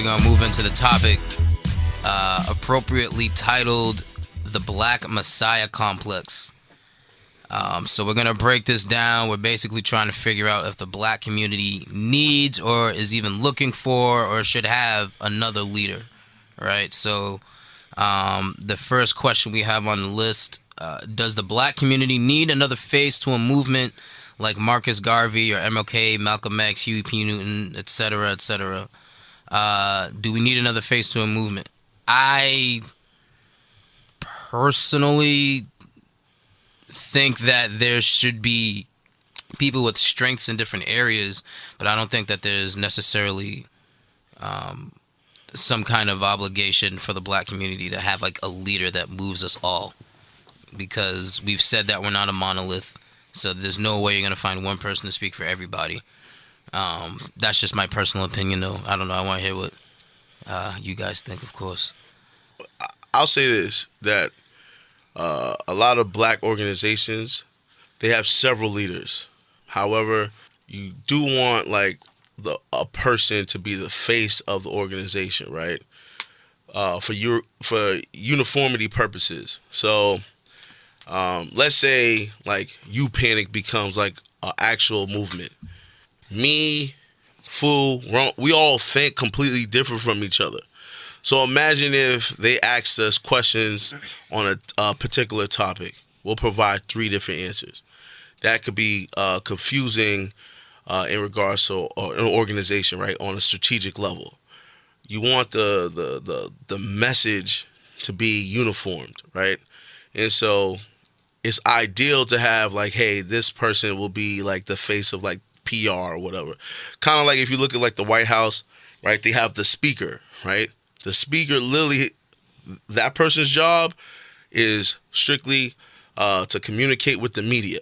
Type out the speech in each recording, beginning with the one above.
going to move into the topic appropriately titled The Black Messiah Complex. So we're going to break this down. We're basically trying to figure out if the black community needs or is even looking for or should have another leader, right? So the first question we have on the list, does the black community need another face to a movement like Marcus Garvey or MLK, Malcolm X, Huey P. Newton, etc., etc.? Do we need another face to a movement? I personally think that there should be people with strengths in different areas, but I don't think that there's necessarily some kind of obligation for the black community to have like a leader that moves us all, because we've said that we're not a monolith, so there's no way you're going to find one person to speak for everybody. That's just my personal opinion, though. I don't know. I want to hear what you guys think, of course. I'll say this, that a lot of black organizations, they have several leaders. However, you do want like a person to be the face of the organization, right? For uniformity purposes. So let's say like upanicd becomes like an actual movement. Me, Fu, we all think completely different from each other. So imagine if they asked us questions on a particular topic. We'll provide 3 different answers. That could be confusing in regards to an organization, right? On a strategic level, you want the message to be uniformed, right? And so it's ideal to have like, hey, this person will be like the face of like PR or whatever. Kind of like if you look at like the White House, right? They have the speaker, right? The speaker, literally, that person's job is strictly to communicate with the media,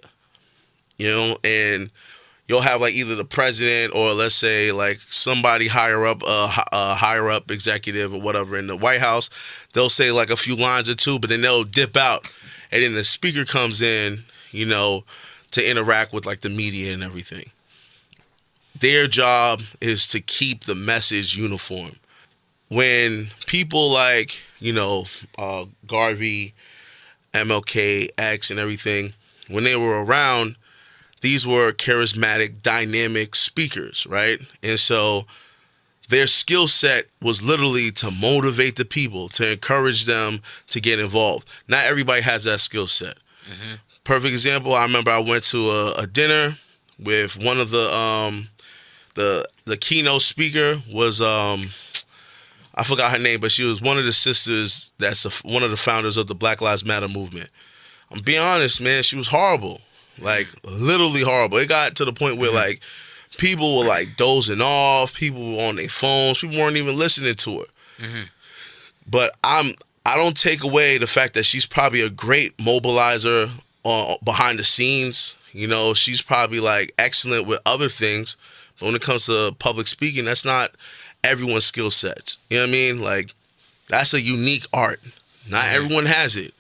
you know, and you'll have like either the president or let's say like somebody higher up, a higher up executive or whatever in the White House. They'll say like a few lines or two, but then they'll dip out, and then the speaker comes in, you know, to interact with like the media and everything. Their job is to keep the message uniform. When people like, you know, Garvey, MLK, X, and everything, when they were around, these were charismatic, dynamic speakers, right? And so their skill set was literally to motivate the people, to encourage them to get involved. Not everybody has that skill set. Mm-hmm. Perfect example, I remember I went to a dinner with one of the keynote speaker was... I forgot her name, but she was one of the sisters that's one of the founders of the Black Lives Matter movement. I'm being honest, man, she was horrible. Like, literally horrible. It got to the point where, like, people were, like, dozing off. People were on their phones. People weren't even listening to her. Mm-hmm. But I don't take away the fact that she's probably a great mobilizer behind the scenes. You know, she's probably, like, excellent with other things. But when it comes to public speaking, that's not everyone's skill sets. You know what I mean? Like, that's a unique art. Not everyone has it.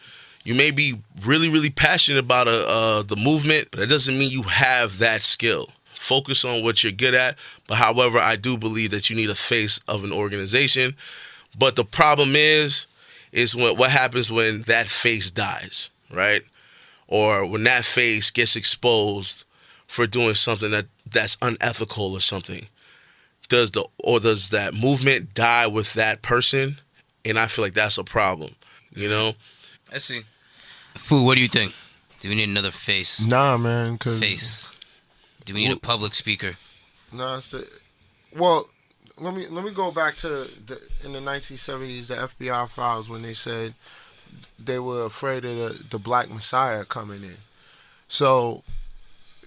You may be really, really passionate about the movement, but it doesn't mean you have that skill. Focus on what you're good at. But however, I do believe that you need a face of an organization. But the problem is what happens when that face dies, right? Or when that face gets exposed for doing something that's unethical or something. Does that movement die with that person? And I feel like that's a problem, you know? I see. Fu, what do you think? Do we need another face? Nah, man, cause face. Do we need a public speaker? Nah, well, let me go back to in the 1970s, the FBI files when they said they were afraid of the Black Messiah coming in. So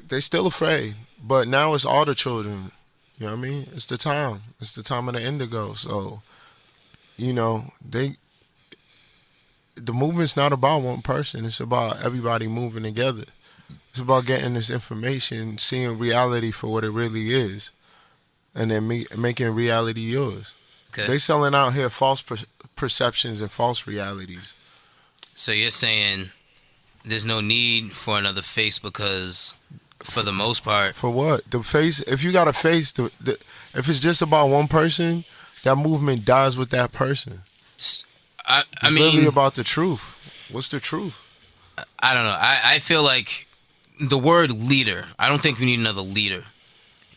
they still afraid, but now it's all the children. You know what I mean? It's the time. It's the time of the indigo. So, you know, the movement's not about one person. It's about everybody moving together. It's about getting this information, seeing reality for what it really is, and then making reality yours. Okay. They selling out here false perceptions and false realities. So you're saying there's no need for another face because... For the most part. For what? The face, if you got a face, if it's just about one person, that movement dies with that person. I It's mean, really about the truth. What's the truth? I don't know. I feel like the word leader. I don't think we need another leader.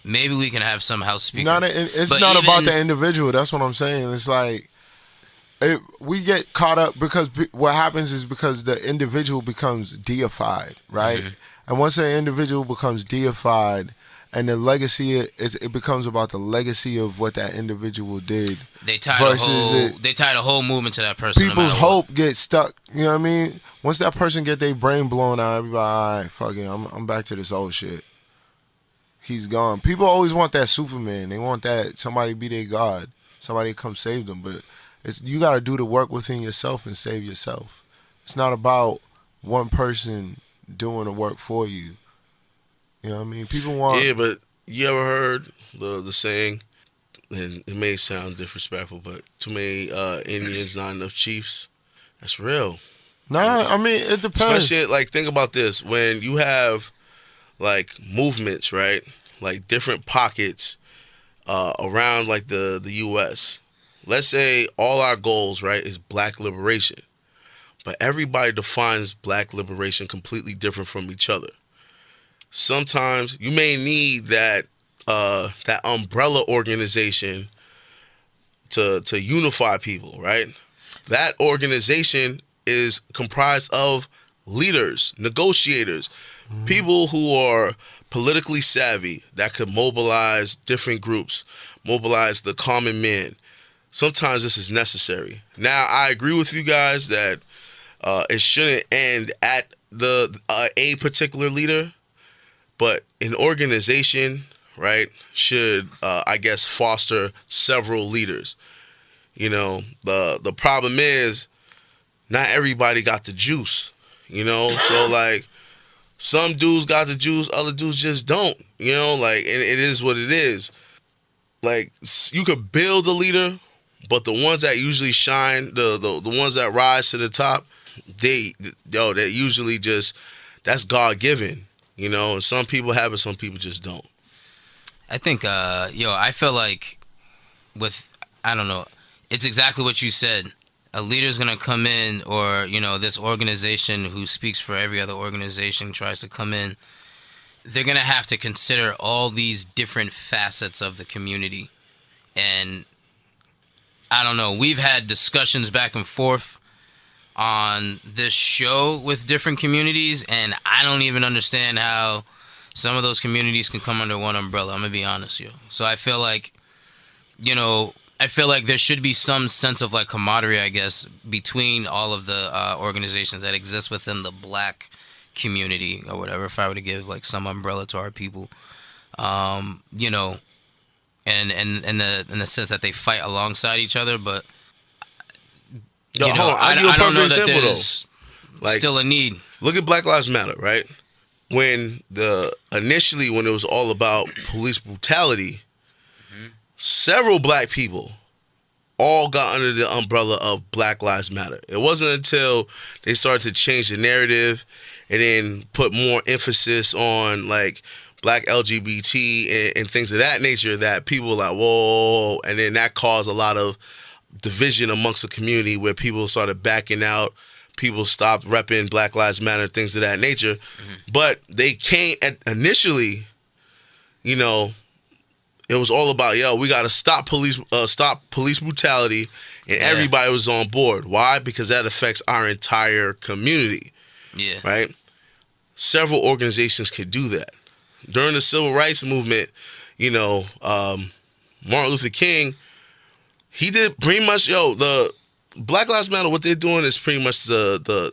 Maybe we can have some house speaker. It's But not even- about the individual. That's what I'm saying. It's like we get caught up because what happens is because the individual becomes deified, right? And once an individual becomes deified, and the legacy it becomes about the legacy of what that individual did. They tie versus the whole movement to that person. People's no matter hope gets stuck. You know what I mean? Once that person get their brain blown out, everybody, all right, fuck it, I'm back to this old shit. He's gone. People always want that Superman. They want that somebody be their God, somebody come save them. But you got to do the work within yourself and save yourself. It's not about one person doing the work for you. You know what I mean? People want. Yeah, but you ever heard the saying? And it may sound disrespectful, but too many Indians, not enough chiefs. That's real. Nah, I mean it depends. Especially like think about this when you have like movements, right? Like different pockets around like the U.S. Let's say all our goals, right, is black liberation, but everybody defines black liberation completely different from each other. Sometimes you may need that umbrella organization to unify people, right? That organization is comprised of leaders, negotiators, people who are politically savvy that could mobilize different groups, mobilize the common man. Sometimes this is necessary. Now, I agree with you guys that it shouldn't end at a particular leader, but an organization, right, should, I guess, foster several leaders. You know, the problem is not everybody got the juice, you know? So, like, some dudes got the juice, other dudes just don't, you know? Like, and it is what it is. Like, you could build a leader, but the ones that usually shine, the ones that rise to the top, they usually just, that's God-given, you know? And some people have it, some people just don't. I think, I feel like I don't know, it's exactly what you said. A leader's going to come in, or, this organization who speaks for every other organization tries to come in. They're going to have to consider all these different facets of the community. And I don't know, we've had discussions back and forth on this show with different communities, and I don't even understand how some of those communities can come under one umbrella. I'm going to be honest, yo. So I feel like, there should be some sense of like camaraderie, I guess, between all of the organizations that exist within the black community or whatever. If I were to give like some umbrella to our people, and in the sense that they fight alongside each other, but I don't know that there's still a need. Look at Black Lives Matter, right? Initially when it was all about police brutality, several black people all got under the umbrella of Black Lives Matter. It wasn't until they started to change the narrative and then put more emphasis on like black LGBT and things of that nature that people were like, whoa, and then that caused a lot of division amongst the community where people started backing out. People stopped repping Black Lives Matter, things of that nature. But they came initially, it was all about, we got to stop police brutality, and everybody was on board. Why? Because that affects our entire community. Yeah. Right? Several organizations could do that. During the Civil Rights Movement, Martin Luther King, he did pretty much, the Black Lives Matter, what they're doing is pretty much the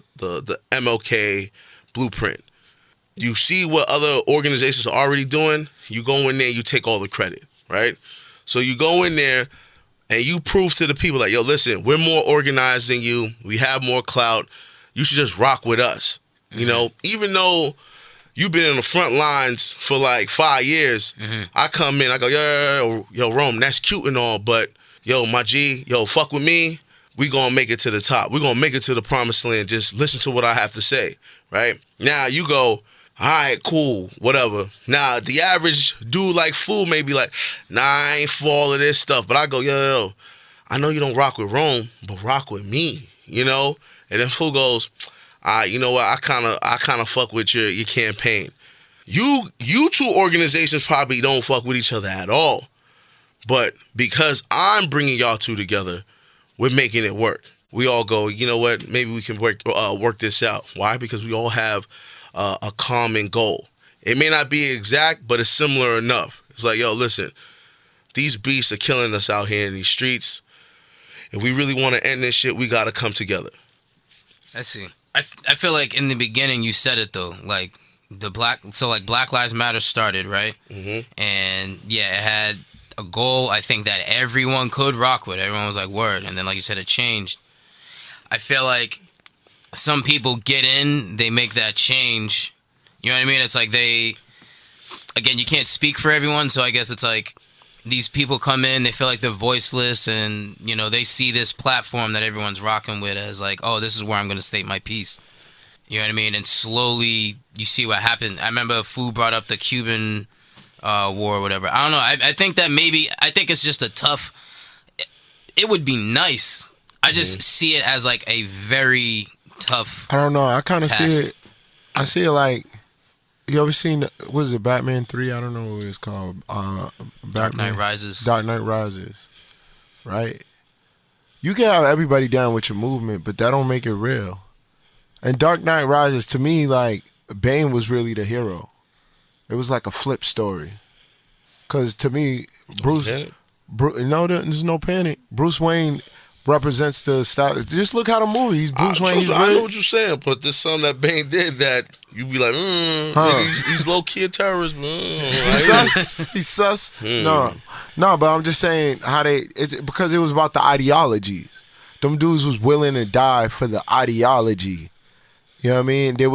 MLK blueprint. You see what other organizations are already doing, you go in there, you take all the credit, right? So you go in there and you prove to the people like, listen, we're more organized than you. We have more clout. You should just rock with us. Even though you've been in the front lines for like 5 years, I come in, I go, yo, Rome, that's cute and all, but my G, fuck with me. We gonna make it to the top. We gonna make it to the promised land. Just listen to what I have to say, right? Now you go, All right, cool, whatever. Now, the average dude like Fool may be like, nah, I ain't for all of this stuff. But I go, yo, I know you don't rock with Rome, but rock with me, you know? And then Fool goes, all right, you know what? I kind of fuck with your campaign. You two organizations probably don't fuck with each other at all. But because I'm bringing y'all two together, we're making it work. We all go, you know what? Maybe we can work this out. Why? Because we all have a common goal. It may not be exact, but it's similar enough. It's like, yo, listen, these beasts are killing us out here in these streets. If we really want to end this shit, we got to come together. I see. I feel like in the beginning you said it though, like Black Lives Matter started, right? Mm-hmm. And yeah, it had a goal, I think, that everyone could rock with. Everyone was like, word. And then, like you said, it changed. I feel like some people get in, they make that change. You know what I mean? It's like again, you can't speak for everyone, so I guess it's like these people come in, they feel like they're voiceless, and, you know, they see this platform that everyone's rocking with as like, oh, this is where I'm going to state my piece. You know what I mean? And slowly you see what happened. I remember Fu brought up the Cuban war or whatever. I don't know. I think that I think it's just a tough, it would be nice. I just see it as like a very tough I don't know. I kind of see task. it. I see it like, you ever seen, what is it, Batman 3? I don't know what it's called. Dark Knight Rises. Dark Knight Rises. Right? You can have everybody down with your movement, but that don't make it real. And Dark Knight Rises, to me, like, Bane was really the hero. It was like a flip story. Because to me, no, there's no panic. Bruce Wayne represents the style. Just look how the movie. He's Bruce Wayne. I know what you're saying, but there's something that Bane did that you be like, he's low key a terrorist. He's sus. No, but I'm just saying how it's because it was about the ideologies. Them dudes was willing to die for the ideology. You know what I mean? There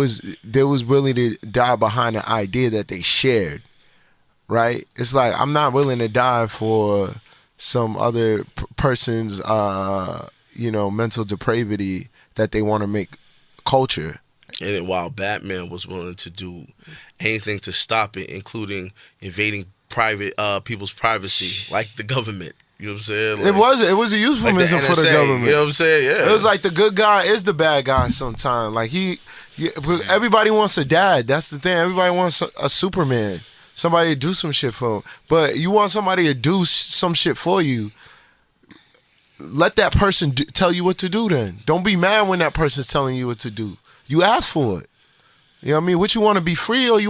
was willing to die behind the idea that they shared. Right? It's like, I'm not willing to die for some other person's mental depravity that they want to make culture. And while Batman was willing to do anything to stop it, including invading people's privacy, like the government. You know what I'm saying? Like, it was a euphemism like for the government. You know what I'm saying? Yeah. It was like the good guy is the bad guy sometimes. Like everybody wants a dad. That's the thing. Everybody wants a Superman. Somebody to do some shit for them. But you want somebody to do some shit for you, let that person tell you what to do then. Don't be mad when that person's telling you what to do. You ask for it. You know what I mean? What you want to be free or you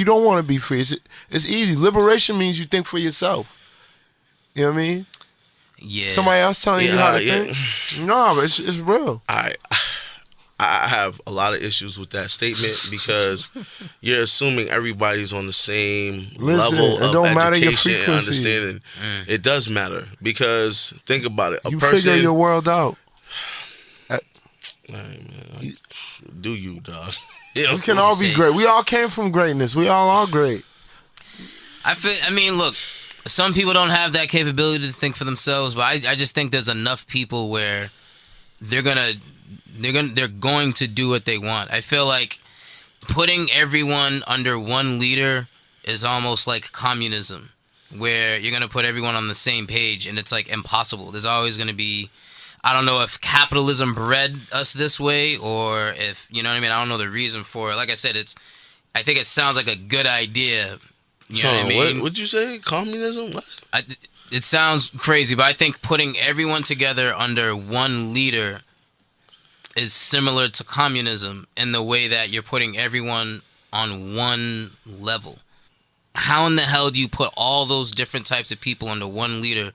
don't want to be free? It's easy. Liberation means you think for yourself. You know what I mean? Yeah. Somebody else telling you how to think? No, but it's real. I have a lot of issues with that statement because you're assuming everybody's on the same level of education and understanding. It does matter because think about it. You figure your world out. Do you, dog? We can all be great. We all came from greatness. We all are great. I mean, look, some people don't have that capability to think for themselves, but I just think there's enough people where they're going to do what they want. I feel like putting everyone under one leader is almost like communism, where you're going to put everyone on the same page, and it's like impossible. There's always going to be, I don't know if capitalism bred us this way or if, you know what I mean? I don't know the reason for it. Like I said, I think it sounds like a good idea. You know what I mean? What'd you say? Communism? What? It sounds crazy, but I think putting everyone together under one leader is similar to communism in the way that you're putting everyone on one level. How in the hell do you put all those different types of people under one leader?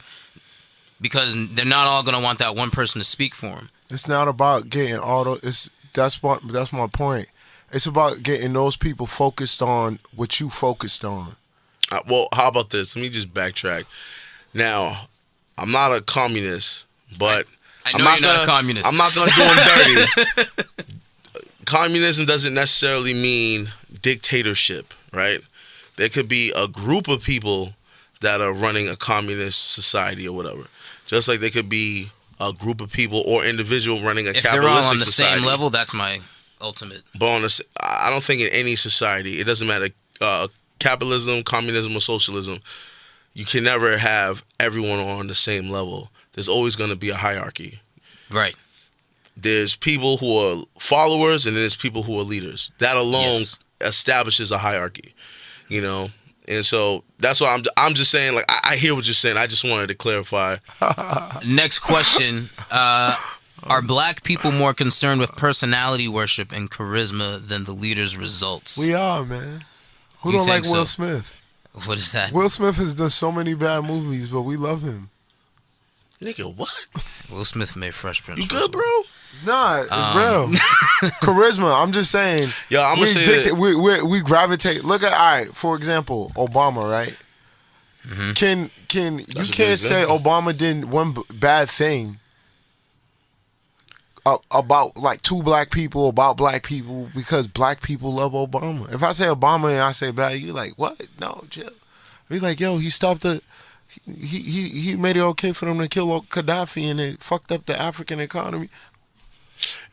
Because they're not all going to want that one person to speak for them. It's not about getting all those. That's my point. It's about getting those people focused on what you focused on. Well, how about this? Let me just backtrack. Now, I'm not a communist, but I know you're not a communist. I'm not going to do them dirty. Communism doesn't necessarily mean dictatorship, right? There could be a group of people that are running a communist society or whatever. Just like there could be a group of people or individual running a capitalistic society. If they're all on the same level, that's my ultimate. But I I don't think in any society, it doesn't matter, capitalism, communism, or socialism, you can never have everyone on the same level. There's always going to be a hierarchy. Right. There's people who are followers, and then there's people who are leaders. That alone establishes a hierarchy, you know? And so that's why I'm just saying, like, I hear what you're saying. I just wanted to clarify. Next question. Are black people more concerned with personality worship and charisma than the leader's results? We are, man. Who You don't think like Will so? Smith? What is that? Will Smith has done so many bad movies, but we love him. Nigga, what? Will Smith made Fresh Prince. You good, bro? Nah, it's real. Charisma. I'm just saying. Yo, I'm gonna say that. We gravitate. Look at, all right, for example, Obama, right? Can you That's a good can't say example. Obama did one bad thing about like two black people about black people because black people love Obama. If I say Obama and I say bad, you like, what? No, chill. Be like, yo, he stopped the. He made it okay for them to kill Gaddafi and it fucked up the African economy.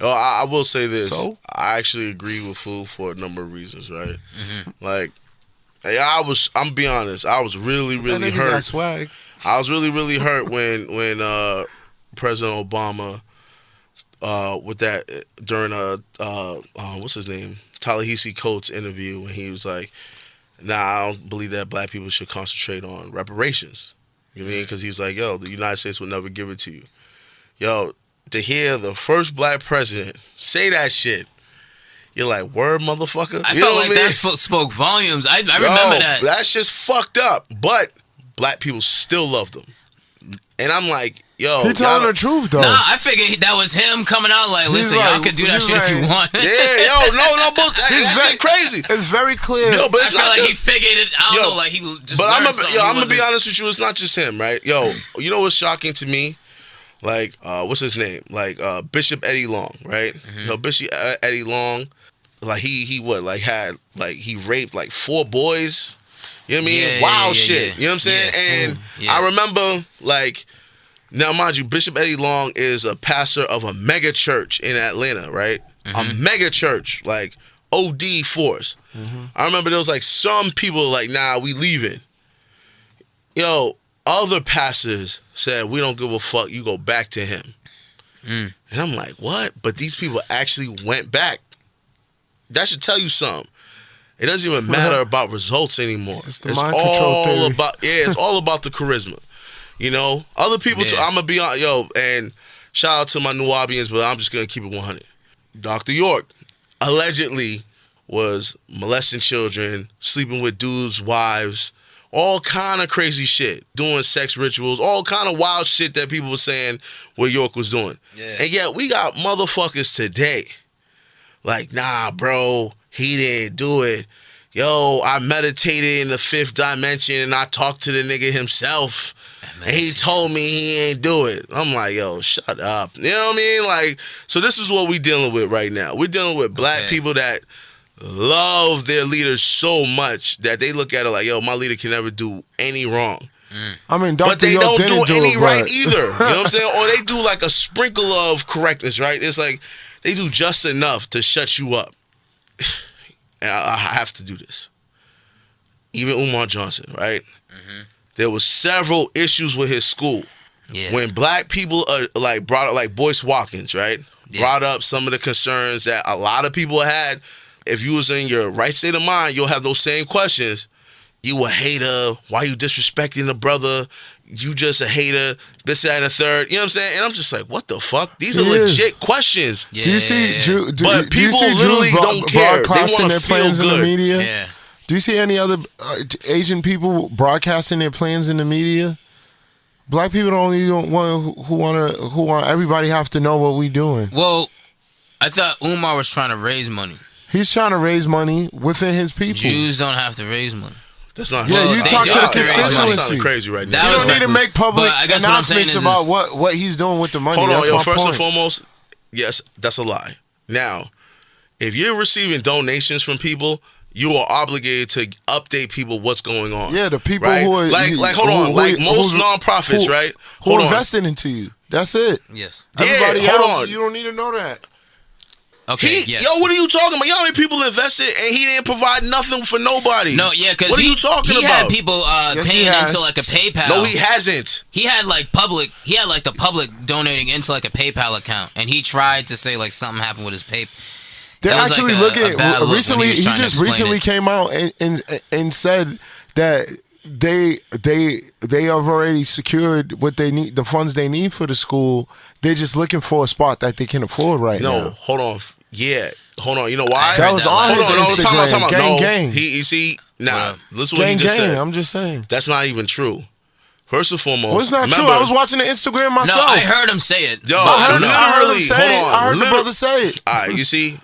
Yo, I will say this. So? I actually agree with Fu for a number of reasons, right? Like, I'm be honest, I was really, really That nigga got hurt. swag. I was really, really hurt when President Obama with that during what's his name, Ta-Nehisi Coates interview, when he was like, "Nah, I don't believe that black people should concentrate on reparations." You know what I mean? Because he's like, "Yo, the United States will never give it to you." Yo, to hear the first black president say that shit, you're like, "Word, motherfucker." I You felt know like what I mean? that spoke volumes. I Yo, remember that. That shit's fucked up. But black people still love them. And I'm like, yo. He telling the truth though. Nah, I figured that was him coming out like, listen, like- y'all could do that he's shit if you like- want. Yeah, yo, no, that shit crazy. It's very clear. Yo, but I it's feel not like just, he figured it. I don't Yo, know, like he just. but I'm learned something he gonna be wasn't- honest with you. It's not just him, right? Yo, you know what's shocking to me? Like, what's his name? Like, Bishop Eddie Long, right? You know, Bishop Eddie Long, like he he raped like 4 boys. You know what I mean? Yeah, Wild yeah, shit. yeah. You know what I'm saying? Yeah. And Yeah. I remember, like, now mind you, Bishop Eddie Long is a pastor of a mega church in Atlanta, right? A mega church, like OD force. I remember there was like some people like, nah, we leaving. Yo, other pastors said, we don't give a fuck, you go back to him. And I'm like, what? But these people actually went back. That should tell you something. It doesn't even matter about results anymore. It's the mind control all theory. about, it's all about the charisma. You know, other people. Yeah. I'm gonna be on, yo, and shout out to my New Orleans, but I'm just gonna keep it 100. Dr. York allegedly was molesting children, sleeping with dudes' wives, all kind of crazy shit, doing sex rituals, all kind of wild shit that people were saying what York was doing. Yeah. And yet we got motherfuckers today like, nah, bro, he didn't do it. Yo, I meditated in the 5th dimension and I talked to the nigga himself. And he told me he ain't do it. I'm like, yo, shut up. You know what I mean? Like, so this is what we dealing with right now. We're dealing with black people that love their leaders so much that they look at it like, yo, my leader can never do any wrong. I mean, But they York don't didn't do any it, right but- either. You know what I'm saying? Or they do like a sprinkle of correctness, right? It's like they do just enough to shut you up. And I have to do this. Even Umar Johnson, right? There was several issues with his school. Yeah. When black people like brought up, like Boyce Watkins, right? Yeah. Brought up some of the concerns that a lot of people had. If you was in your right state of mind, you'll have those same questions. You a hater. Why you disrespecting the brother? You just a hater. This, that, and the third. You know what I'm saying? And I'm just like, what the fuck? These are He is. legit questions. Yeah. Do you see? But Do you people see literally Jews don't care. They broadcasting wanna their feel plans in the good. media? Yeah. Do you see any other Asian people broadcasting their plans in the media? Black people don't want everybody have to know what we doing. Well, I thought Umar was trying to raise money. He's trying to raise money within his people. Jews don't have to raise money. That's not. Yeah, Well, you they talk do to the have to raise money. I'm constituency. sounding crazy right That now. You was don't need to reckless. make public But I guess what I'm saying announcements is about what he's doing with the money. Hold on, That's yo. my First point. and foremost, yes, that's a lie. Now, if you're receiving donations from people, you are obligated to update people what's going on. Yeah, the people right? who are hold on, like most who's- nonprofits, right? Who Hold on. invested into you? That's it. Yes. Yeah, Everybody hold else, on. you don't need to know that. Okay, yes. Yo, what are you talking about? You know how many people invested and he didn't provide nothing for nobody? No, yeah, because what are you talking he about? had people paying into like a PayPal. No, he hasn't. He had like the public donating into like a PayPal account, and he tried to say like something happened with his PayPal. They're actually recently. He just recently it. came out and said that they have already secured what they need, the funds they need for the school. They're just looking for a spot that they can afford now. No, hold on. Yeah, hold on. You know why? That was on his Instagram. Time out. Gang. You see, listen what he just said. I'm just saying. That's not even true. First and foremost, well, it's not true. I was watching the Instagram myself. No, I heard him say it. Yo, I heard the brother say it. All right, you see,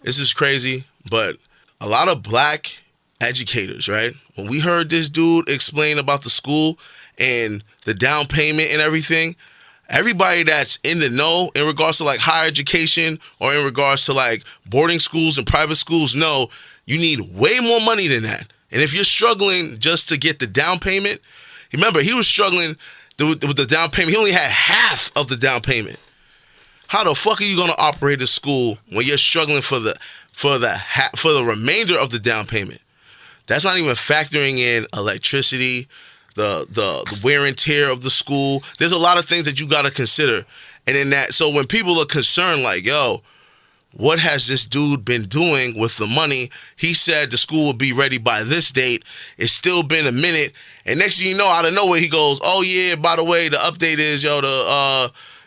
this is crazy, but a lot of black educators, right? When we heard this dude explain about the school and the down payment and everything, everybody that's in the know in regards to like higher education or in regards to like boarding schools and private schools know you need way more money than that. And if you're struggling just to get the down payment, remember, he was struggling with the down payment. He only had half of the down payment. How the fuck are you going to operate a school when you're struggling for the remainder of the down payment? That's not even factoring in electricity, the wear and tear of the school. There's a lot of things that you got to consider. And in that, so when people are concerned, like, yo, what has this dude been doing with the money? He said the school will be ready by this date. It's still been a minute. And next thing you know, out of nowhere, he goes, oh, yeah, by the way, the update is,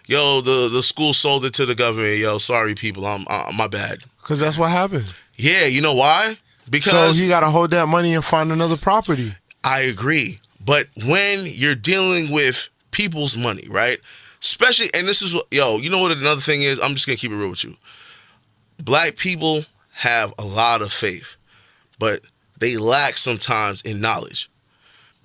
the school sold it to the government. Yo, sorry, people. My bad. Because that's what happened. Yeah, you know why? Because so he got to hold that money and find another property. I agree. But when you're dealing with people's money, right? Especially, and this is what, you know what another thing is? I'm just going to keep it real with you. Black people have a lot of faith, but they lack sometimes in knowledge.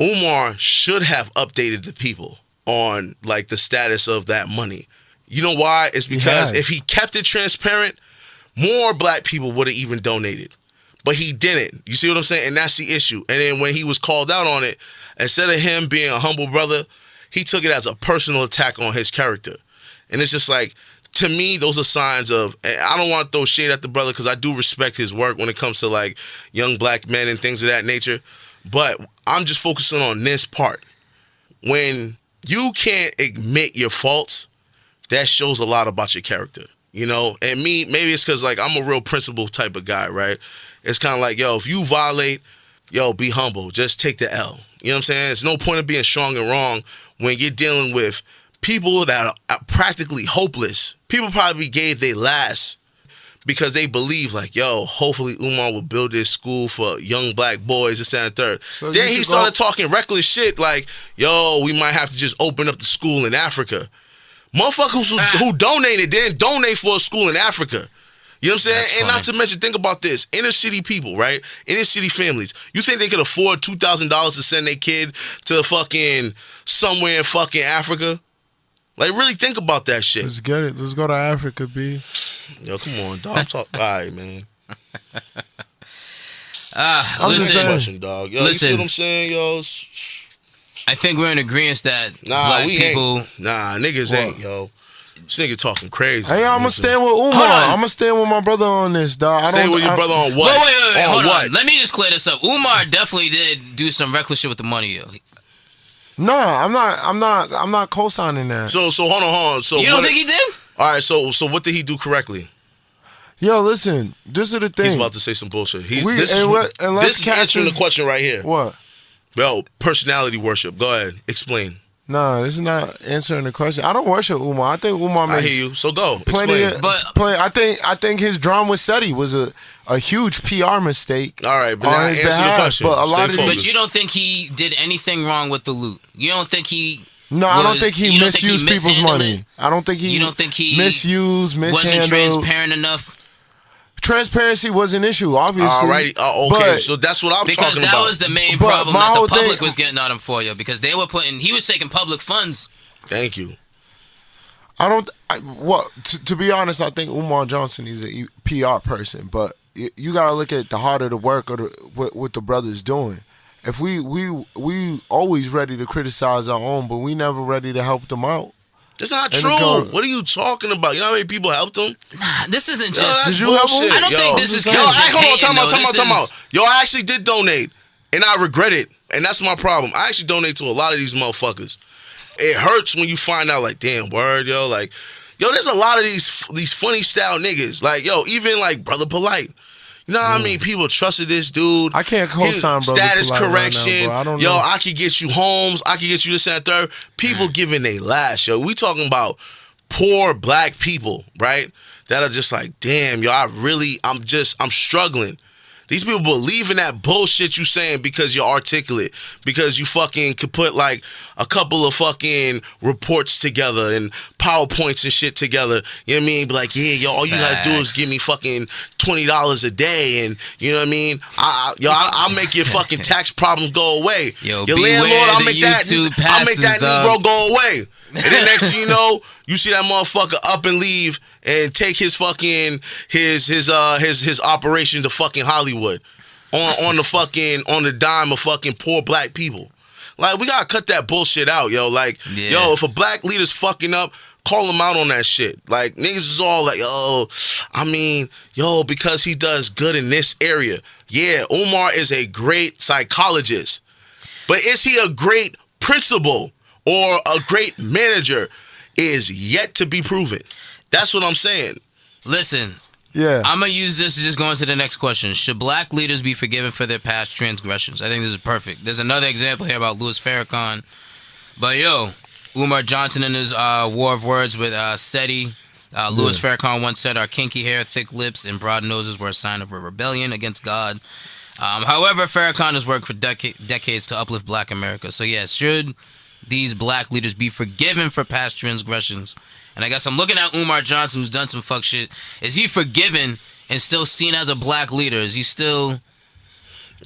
Umar should have updated the people on like the status of that money. You know why? It's because if he kept it transparent, more black people would have even donated. But he didn't. You see what I'm saying? And that's the issue. And then when he was called out on it, instead of him being a humble brother, he took it as a personal attack on his character. And it's just like, to me, those are signs of, and I don't want to throw shade at the brother because I do respect his work when it comes to like young black men and things of that nature. But I'm just focusing on this part. When you can't admit your faults, that shows a lot about your character, you know? And me, maybe it's because like I'm a real principled type of guy, right? It's kind of like, if you violate, be humble. Just take the L. You know what I'm saying? There's no point of being strong and wrong when you're dealing with people that are practically hopeless. People probably gave their last because they believe like, hopefully Umar will build this school for young black boys, this and the third. So then he started talking reckless shit like, we might have to just open up the school in Africa. Motherfuckers who donated didn't donate for a school in Africa. You know what I'm saying? That's and funny. not to mention, think about this. Inner city people, right? Inner city families. You think they could afford $2,000 to send their kid to fucking somewhere in fucking Africa? Like, really think about that shit. Let's get it. Let's go to Africa, B. Yo, come on, dog. I'm talking. All right, man. I'm just saying. Question, dog. Yo, you see what I'm saying, yo? I think we're in agreement that Nah, black people. Niggas ain't, yo. This nigga talking crazy. Hey, I'm gonna stand with Umar. I'm gonna stand with my brother on this, dog. Stay with your brother on what? Wait, hold on. Let me just clear this up. Umar definitely did do some reckless shit with the money, yo. Nah, I'm not co-signing that. So hold on. So you don't think he did? All right, so what did he do correctly? Yo, listen, this is the thing. He's about to say some bullshit. This is answering the question right here. What? Well, personality worship. Go ahead, explain. No, this is not answering the question. I don't worship Umar. I think Umar makes. I hear you. So go. Plenty Explain. I think his drama with Seti was a huge PR mistake. All right, but now answer the question. But you don't think he did anything wrong with the loot? You don't think he? No, I don't think he misused people's money. I don't think he. You don't think he mishandled? Wasn't transparent enough? Transparency was an issue, obviously. Alrighty, okay, so that's what I'm talking about. Because that was the main problem that the public was getting on him for, yo. Because they were he was taking public funds. Thank you. To be honest, I think Umar Johnson is a PR person, but you gotta look at the heart of the work of what the brother's doing. If we always ready to criticize our own, but we never ready to help them out. That's not And true. go- What are you talking about? You know how many people helped him? Nah, this isn't Yo, just. that's Did you help him? bullshit. I don't Yo, think this is Yo, just hold on, hating, time out, though. time out, This time is- out. Yo, I actually did donate, and I regret it, and that's my problem. I actually donate to a lot of these motherfuckers. It hurts when you find out, like, damn, word, yo, like, yo, there's a lot of these funny style niggas, like, yo, even like Brother Polite. You know how I mean? People trusted this dude. I can't co-sign His Brother status Polite right correction. now, bro. I don't yo, know. I could get you homes. I could get you this and that third. People giving they last, yo. We talking about poor black people, right? That are just like, damn, yo, I'm struggling. These people believe in that bullshit you saying because you're articulate, because you fucking could put like a couple of fucking reports together and PowerPoints and shit together. You know what I mean? Be like, yeah, yo, all you gotta do is Facts. give me fucking $20 a day, and you know what I mean? I'll make your fucking tax problems go away. Yo, your beware landlord, I'll the make that YouTube Negro pastors, go away. And then next thing you know, you see that motherfucker up and leave and take his fucking his operation to fucking Hollywood on the dime of fucking poor black people. Like, we gotta cut that bullshit out, yo. Like, Yeah. yo, if a black leader's fucking up, call him out on that shit. Like, niggas is all like, because he does good in this area. Yeah, Umar is a great psychologist. But is he a great principal or a great manager is yet to be proven. That's what I'm saying. Listen, Yeah. I'm going to use this to just go into the next question. Should black leaders be forgiven for their past transgressions? I think this is perfect. There's another example here about Louis Farrakhan. But, yo, Umar Johnson in his War of Words with SETI. Louis Farrakhan once said, our kinky hair, thick lips, and broad noses were a sign of a rebellion against God. However, Farrakhan has worked for decades to uplift black America. So, yes, should these black leaders be forgiven for past transgressions? And I guess I'm looking at Umar Johnson, who's done some fuck shit. Is he forgiven and still seen as a black leader? Is he still...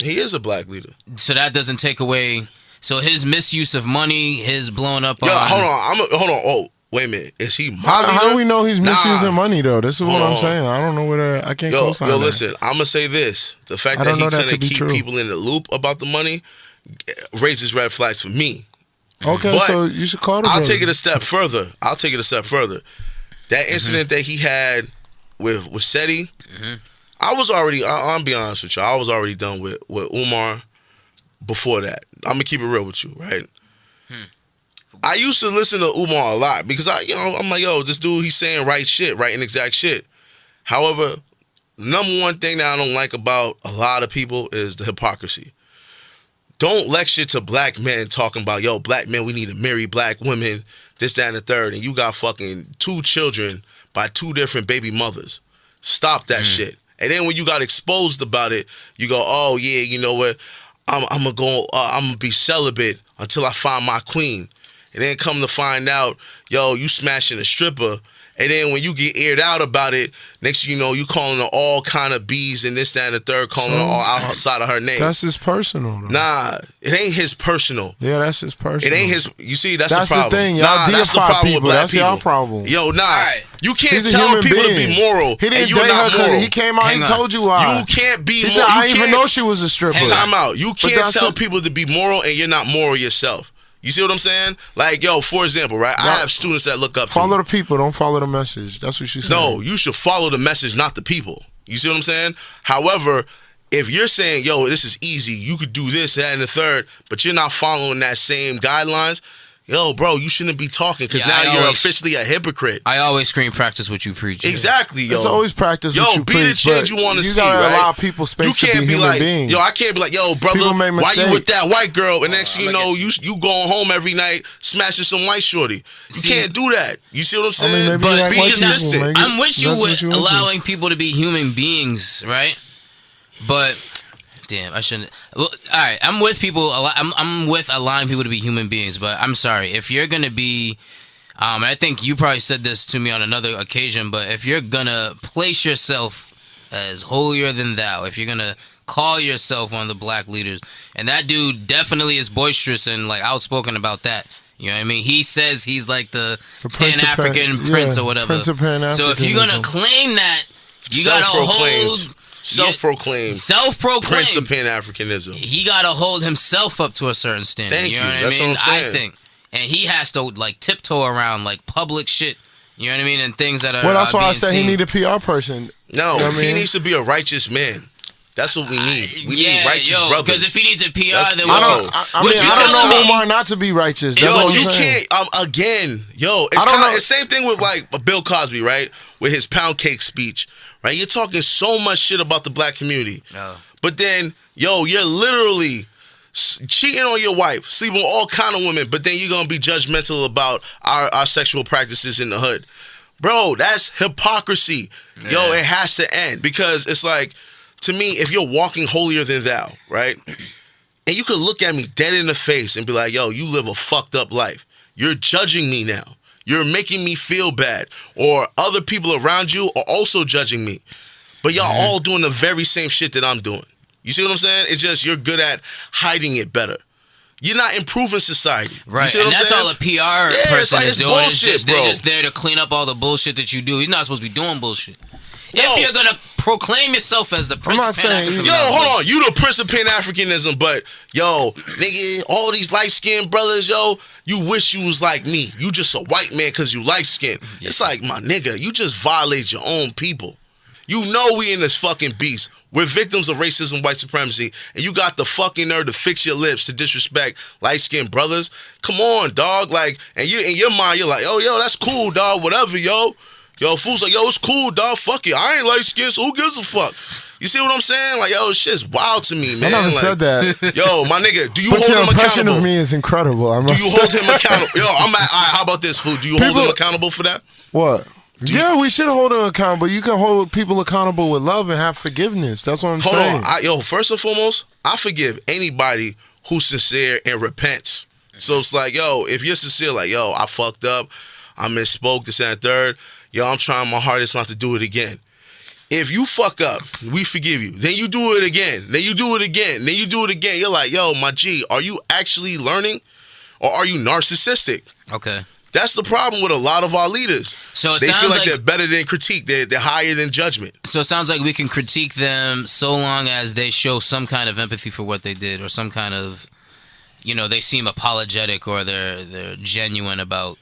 He is a black leader. So that doesn't take away... So his misuse of money, his blown up Yo, on... hold on. Oh, wait a minute. Is he my leader? How do we know he's misusing Nah. money though? This is what Hold I'm on. saying. I don't know where I can't co-sign that. Listen. I'm gonna say this: the fact I that don't he know that to couldn't be keep true. people in the loop about the money raises red flags for me. Okay, But so you should call the I'll brother. take it a step further. That incident that he had with SETI, I was already. I'll be honest with you. I was already done with Umar before that. I'm gonna keep it real with you, right? I used to listen to Umar a lot because I'm like, yo, this dude, he's saying right shit, right and exact shit. However, number one thing that I don't like about a lot of people is the hypocrisy. Don't lecture to black men talking about, yo, black men, we need to marry black women, this, that, and the third, and you got fucking 2 children by 2 different baby mothers. Stop that shit. And then when you got exposed about it, you go, oh yeah, you know what? I'm gonna be celibate until I find my queen. And then come to find out, yo, you smashing a stripper. And then when you get aired out about it, next thing you know, you calling her all kind of B's and this, that, and the third, calling her all outside of her name. That's his personal though. Nah, it ain't his personal. Yeah, that's his personal. It ain't his. You see, that's That's the problem. the thing. Y'all that's the deify problem people. with black That's people. y'all problem. Yo, nah. right. You can't He's a tell human people being. to be moral He didn't and you're date not her 'cause moral. he came out Hang and on. told you why. You can't be He moral. said, I You didn't even can't- know she was a stripper. Hang on. Time out. You can't that's tell it. people to be moral and you're not moral yourself. You see what I'm saying? Like, yo, for example, right? I Yeah. have students that look up to Follow me. the people, don't follow the message. That's what you said. No, you should follow the message, not the people. You see what I'm saying? However, if you're saying, yo, this is easy, you could do this, that, and the third, but you're not following that same guidelines, yo, bro, you shouldn't be talking because Yeah, now I you're always- officially a hypocrite. I always scream practice what you preach. Exactly, yo. It's always practice Yo, what you be preach, the change but you want to see, You gotta right? allow people space You to can't be human like, beings. yo, I can't be like, yo, brother, People make why you with mistakes. that white girl? And next thing you I'm know, against you going home every night smashing some white shorty. You See- can't do that. You see what I'm I saying? mean, maybe But you like see, white people, consistent. maybe I'm with you that's what with you into. allowing people to be human beings, right? But damn, I shouldn't. Well, all right, I'm with people. I'm with allowing people to be human beings. But I'm sorry if you're gonna be. And I think you probably said this to me on another occasion. But if you're gonna place yourself as holier than thou, if you're gonna call yourself one of the black leaders, and that dude definitely is boisterous and like outspoken about that. You know what I mean? He says he's like the Prince of Pan-African Pan- prince yeah, or whatever. Prince of So if you're gonna Pan-Africanism. claim that, you gotta hold Self-proclaimed. self-proclaimed. Prince of Pan-Africanism. He gotta hold himself up to a certain standard. Thank you know you. what That's I mean? what I'm saying. I think and he has to like tiptoe around like public shit. You know what I mean? And things that are. Well, that's why I being said seen. he need a PR person. No, You know what I he mean? needs to be a righteous man. That's what we need. We yeah, need righteous brothers. because if he needs a PR, That's- then I what don't- you, I what mean, you I telling don't know me? Omar not to be righteous. That's Yo, what I'm you saying. can't. Again, yo, it's I don't kind of know. the same thing with like Bill Cosby, right? With his pound cake speech, right? You're talking so much shit about the black community, but then, yo, you're literally cheating on your wife, sleeping with all kind of women, but then you're gonna be judgmental about our sexual practices in the hood, bro. That's hypocrisy. Yeah. Yo, it has to end because it's like, to me, if you're walking holier than thou, right? And you could look at me dead in the face and be like, yo, you live a fucked up life. You're judging me now. You're making me feel bad. Or other people around you are also judging me. But y'all all doing the very same shit that I'm doing. You see what I'm saying? It's just you're good at hiding it better. You're not improving society. Right, You see what and I'm that's saying? all a PR it's person like, is it's doing. It's bullshit, just bro. they're just there to clean up all the bullshit that you do. He's not supposed to be doing bullshit. Yo. If you're gonna proclaim yourself as the Prince not of saying- Pan-Africanism, Yo, hold on. You the Prince of Pan-Africanism, but yo, nigga, all these light-skinned brothers, yo, you wish you was like me. You just a white man because you light-skinned. It's like, my nigga, you just violate your own people. You know we in this fucking beast. We're victims of racism, white supremacy, and you got the fucking nerve to fix your lips to disrespect light-skinned brothers. Come on, dog. Like, and you in your mind, you're like, oh, yo, that's cool, dog. Whatever, yo. Yo, fool's like, yo, it's cool, dog. Fuck it. I ain't light-skinned, so who gives a fuck? You see what I'm saying? Like, yo, shit's wild to me, man. I never Like, said that. Yo, my nigga, do you But your hold him impression accountable? of me is incredible. I Do must you say. hold him accountable? Yo, all right, how about this, fool? Do you hold People- him accountable for that? What? Yeah, we should hold them accountable. You can hold people accountable with love and have forgiveness. That's what I'm Hold saying. on. Yo, first and foremost, I forgive anybody who's sincere and repents. So it's like, yo, if you're sincere, like, yo, I fucked up, I misspoke, this and that, third, yo, I'm trying my hardest not to do it again. If you fuck up, we forgive you. Then you do it again. Then you do it again. Then you do it again. You're like, yo, my G, are you actually learning or are you narcissistic? Okay. That's the problem with a lot of our leaders. So it They sounds feel like like they're better than critique. They're higher than judgment. So it sounds like we can critique them so long as they show some kind of empathy for what they did, or some kind of, you know, they seem apologetic, or they're genuine about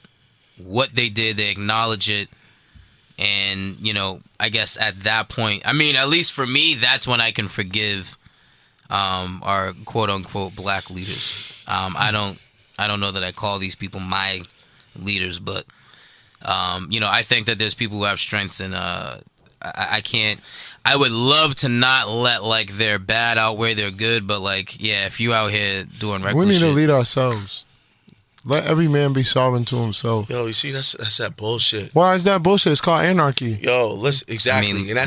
what they did. They acknowledge it, and you know, I guess at that point, I mean, at least for me, that's when I can forgive our quote unquote black leaders. I don't know that I call these people my leaders, but you know, I think that there's people who have strengths, and I can't. I would love to not let like their bad outweigh their good, but like, yeah, if you out here doing reckless we need shit, to lead ourselves. Let every man be sovereign to himself. Yo, you see, that's that bullshit. Why is that bullshit? It's called anarchy. Yo, listen, exactly, I mean- and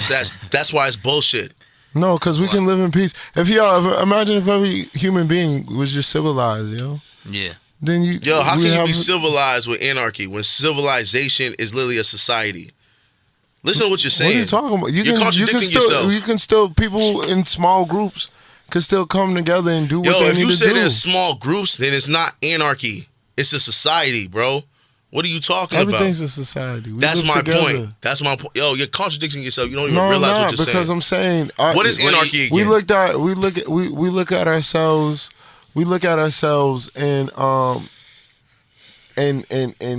that's why it's bullshit. No, because we can live in peace. Imagine if every human being was just civilized, yeah. Then you. Yo, how we can you have- be civilized with anarchy when civilization is literally a society? Listen to what you're saying. What are you talking about? You're contradicting yourself. You can still, people in small groups can still come together and do what Yo, they if need you to say do. there's small groups, then it's not anarchy. It's a society, bro. What are you talking Everything's about? a society. We That's live my together. point. That's my point. Yo, you're contradicting yourself. You don't even No, I'm realize not, what you're because saying. I'm saying What is anarchy again? we look at ourselves in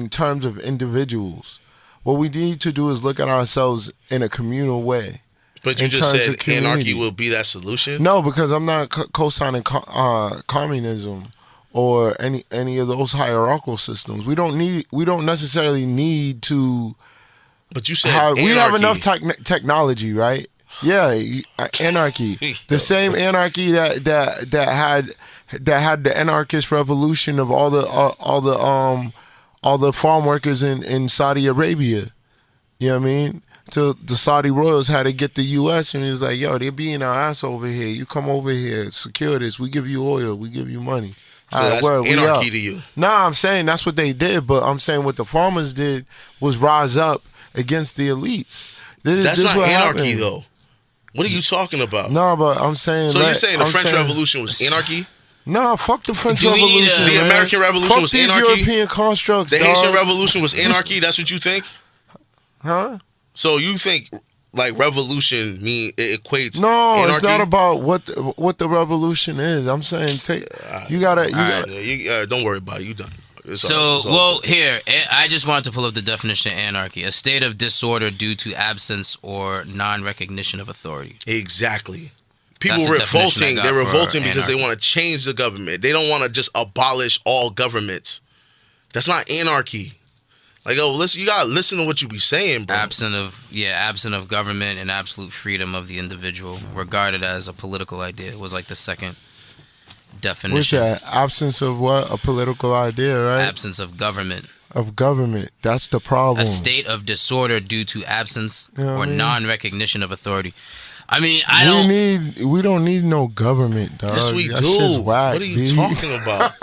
terms of individuals. What we need to do is look at ourselves in a communal way. But you in just terms said of community. anarchy will be that solution? No, because I'm not co-signing communism or any of those hierarchical systems. We don't necessarily need to. But you said We have anarchy. enough technology, right? Yeah, anarchy. The same anarchy that had the anarchist revolution of all the farm workers in Saudi Arabia. You know what I mean? So the Saudi royals had to get the U.S. and he was like, "Yo, they're beating our ass over here. You come over here, secure this. We give you oil. We give you money." So that's anarchy to you. Nah, I'm saying that's what they did, but I'm saying what the farmers did was rise up against the elites. That's not what anarchy, happened. though. What are you talking about? No, but I'm saying. So you're saying the I'm French saying- Revolution was anarchy? No, fuck the French Do we need Revolution. a- The man. American Revolution Fuck was these anarchy? European constructs. The Haitian dog. Revolution was anarchy? That's what you think? Huh? So you think like revolution it equates No, anarchy? it's not about what the revolution is. I'm saying you gotta. All right, don't worry about it. You done. Here, I just wanted to pull up the definition of anarchy: a state of disorder due to absence or non-recognition of authority. Exactly. People That's the definition I revolting. got They're for revolting because they anarchy. want to change the government. They don't want to just abolish all governments. That's not anarchy. Like, oh, listen, you gotta listen to what you be saying, bro. Absent of government and absolute freedom of the individual, regarded as a political idea, was like the second definition. What's that? Absence of what? A political idea, right? Absence of government. Of government. That's the problem. A state of disorder due to absence You know what or I mean? non-recognition of authority. I mean, We don't need no government, dog. Yes, we That do. shit's whack, What are you B. talking about?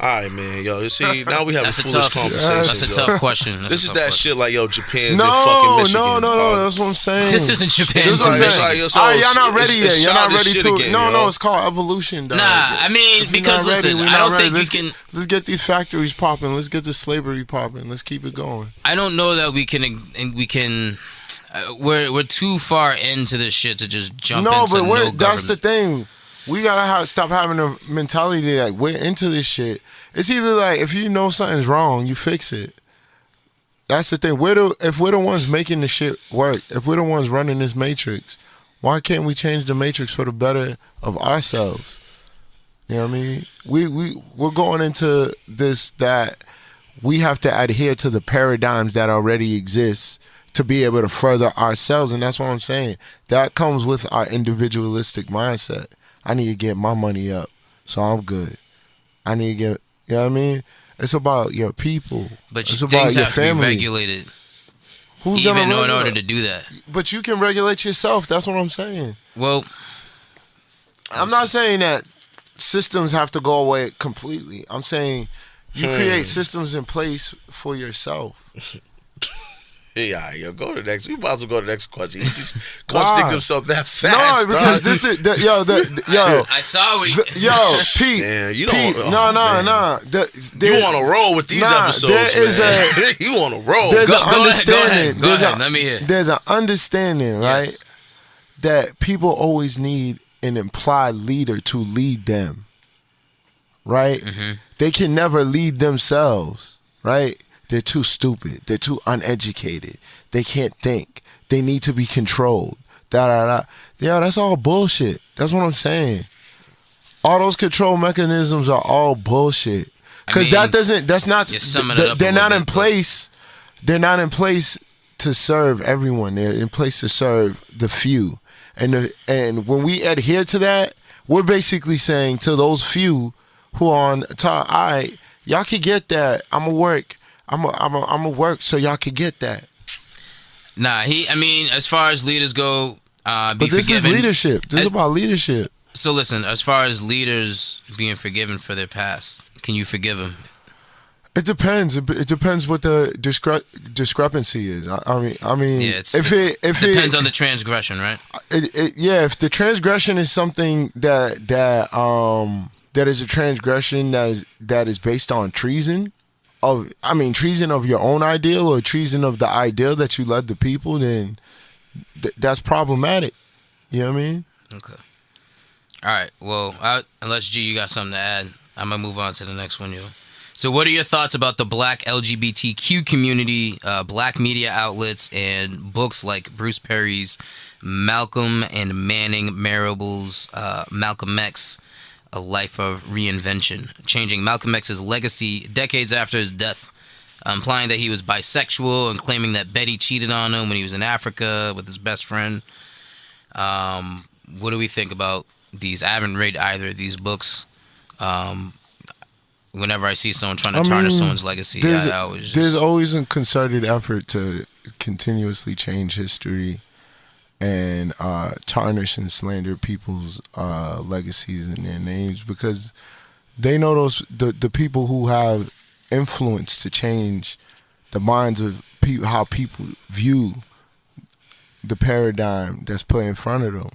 All right, man. Yo, you see, now we have that's a a foolish tough. conversation. That's a yo. tough question. This is that shit like, yo, Japan's in No, fucking Michigan. no. That's what I'm saying. This isn't Japan. This is what I'm It's saying. like, All right, y'all not ready it's yet. You're not childish ready shit to. again, No, yo. no, it's called evolution, dog. Nah, I mean, If you're because not ready, listen, we're I not don't ready. think we Let's can. Let's get these factories popping. Let's get the slavery popping. Let's keep it going. I don't know that we can. We're too far into this shit to just jump No, into but no government. that's the thing. We gotta stop having a mentality that we're into this shit. It's either like if you know something's wrong, you fix it. That's the thing. If we're the ones making the shit work, if we're the ones running this matrix, why can't we change the matrix for the better of ourselves? You know what I mean? We're going into this that we have to adhere to the paradigms that already exist to be able to further ourselves, and that's what I'm saying. That comes with our individualistic mindset. I need to get my money up, so I'm good. I need to get, you know what I mean? It's about your people. But it's things about your have to family. be regulated, Who's even gonna in order regulate? to do that. But you can regulate yourself. That's what I'm saying. Well, I'm not saying that systems have to go away completely. I'm saying you create systems in place for yourself. Yeah, yo, go to the next. We might as well go to the next question. He just Why? contradicted himself that fast. No, because dog. this is yo. I saw we. Yo, Pete. Damn, you Pete, don't. no. You want to roll with these episodes, there is man. You want to roll. There's Go an understanding. Go ahead. Let me hear. There's an understanding, right? Yes. That people always need an implied leader to lead them, right? Mm-hmm. They can never lead themselves, right? They're too stupid. They're too uneducated. They can't think. They need to be controlled. Yeah, that's all bullshit. That's what I'm saying. All those control mechanisms are all bullshit. Because that's not, you're summing it up they're a not little in bit, place. They're not in place to serve everyone. They're in place to serve the few. And when we adhere to that, we're basically saying to those few who are on top, all right, y'all can get that. I'm going to work. I'm a work so y'all can get that. Nah, I mean, as far as leaders go, be But this forgiven. is leadership. This is about leadership. So listen, as far as leaders being forgiven for their past, can you forgive them? It depends. It depends what the discrepancy is. I mean, Yeah, it depends on the transgression, right? If the transgression is something that is a transgression that is based on treason. Treason of your own ideal or treason of the ideal that you led the people, then that's problematic. You know what I mean? Okay. All right. Well, unless G, you got something to add, I'm gonna move on to the next one, yo. So, what are your thoughts about the Black LGBTQ community, Black media outlets, and books like Bruce Perry's Malcolm and Manning Marable's Malcolm X? A Life of Reinvention, changing Malcolm X's legacy decades after his death, implying that he was bisexual and claiming that Betty cheated on him when he was in Africa with his best friend. What do we think about these? I haven't read either of these books. Whenever I see someone trying to tarnish someone's legacy, there's always a concerted effort to continuously change history and tarnish and slander people's legacies and their names, because they know the people who have influence to change the minds of how people view the paradigm that's put in front of them.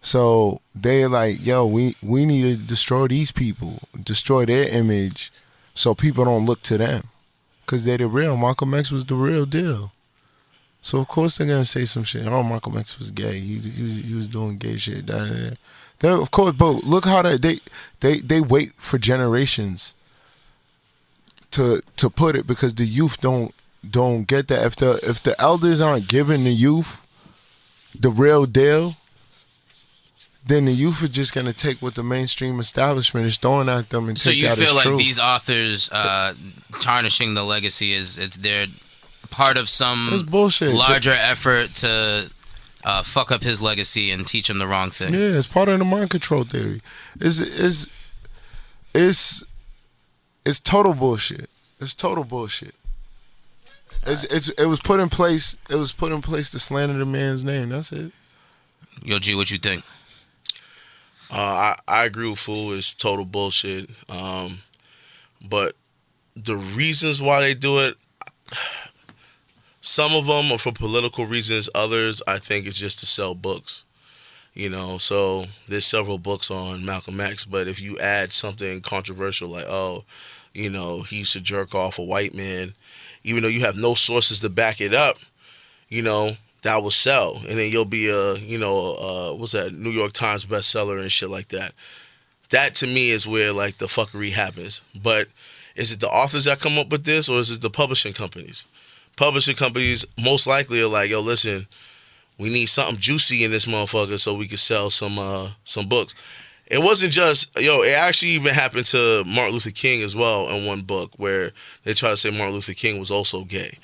So they're like, yo, we need to destroy these people, destroy their image, so people don't look to them, because they're the real. Malcolm X was the real deal. So of course they're gonna say some shit. Oh, Malcolm X was gay. He was doing gay shit. Of course, but look how they wait for generations to put it, because the youth don't get that. If the elders aren't giving the youth the real deal, then the youth are just gonna take what the mainstream establishment is throwing at them and So take you that feel as like true. these authors tarnishing the legacy is they're part of some That's bullshit. larger effort to fuck up his legacy and teach him the wrong thing. Yeah, it's part of the mind control theory. It's total bullshit. It's total bullshit. It was put in place. It was put in place to slander the man's name. That's it. Yo, G, what you think? I agree with Fool. It's total bullshit. But the reasons why they do it, some of them are for political reasons. Others, I think, it's just to sell books. You know, so there's several books on Malcolm X, but if you add something controversial like, oh, you know, he used to jerk off a white man, even though you have no sources to back it up, you know, that will sell. And then you'll be what's that, New York Times bestseller and shit like that. That to me is where like the fuckery happens. But is it the authors that come up with this, or is it the publishing companies? Publishing companies most likely are like, yo, listen, we need something juicy in this motherfucker so we can sell some books. It wasn't just, it actually even happened to Martin Luther King as well in one book where they try to say Martin Luther King was also gay.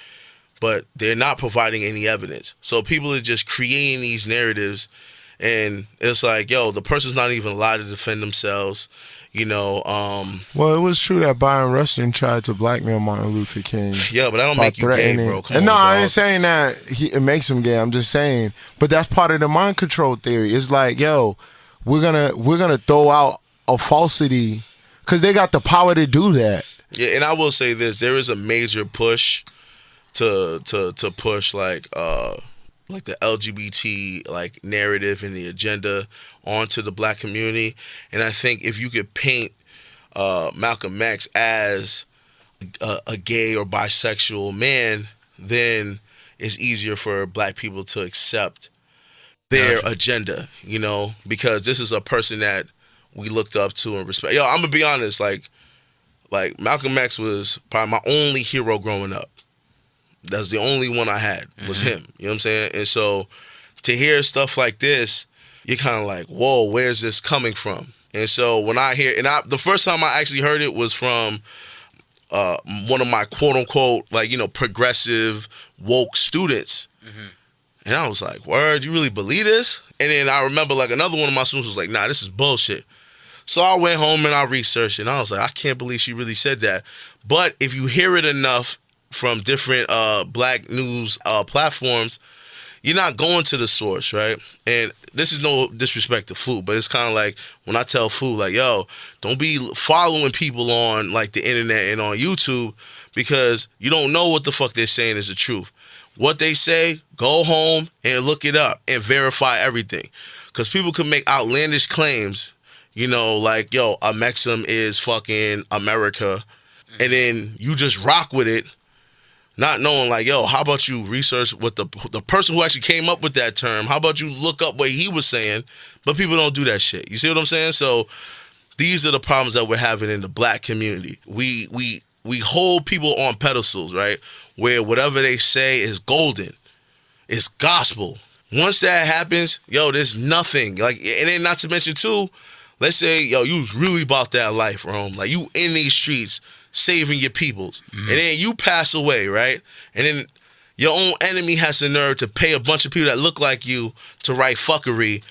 But they're not providing any evidence. So people are just creating these narratives, and it's like, the person's not even allowed to defend themselves, Well, it was true that Byron Rustin tried to blackmail Martin Luther King. Yeah, but that don't make you gay, bro. Come on, no, I dog. ain't saying that it makes him gay. I'm just saying, but that's part of the mind control theory. It's like, we're gonna throw out a falsity because they got the power to do that. Yeah, and I will say this: there is a major push to push like the LGBT like narrative and the agenda onto the black community. And I think if you could paint Malcolm X as a gay or bisexual man, then it's easier for black people to accept their agenda, because this is a person that we looked up to and respect. I'm gonna be honest, like Malcolm X was probably my only hero growing up. That's the only one I had was him. You know what I'm saying? And so to hear stuff like this, you're kind of like, whoa, where's this coming from? And so when I hear, the first time I actually heard it was from one of my quote unquote, progressive woke students. And I was like, word, you really believe this? And then I remember another one of my students was like, nah, this is bullshit. So I went home and I researched it, and I was like, I can't believe she really said that. But if you hear it enough from different black news platforms, you're not going to the source, right? And this is no disrespect to Food, but it's kind of like when I tell Food, like, don't be following people on the internet and on YouTube, because you don't know what the fuck they're saying is the truth. What they say, go home and look it up and verify everything. Because people can make outlandish claims, a Mexican is fucking America, and then you just rock with it, not knowing, how about you research what the person who actually came up with that term, how about you look up what he was saying? But people don't do that shit. You see what I'm saying? So these are the problems that we're having in the black community. We hold people on pedestals, right? Where whatever they say is golden. It's gospel. Once that happens, there's nothing. And then not to mention too, let's say, you really about that life, Rome. You in these streets saving your peoples. And then you pass away, right? And then your own enemy has the nerve to pay a bunch of people that look like you to write fuckery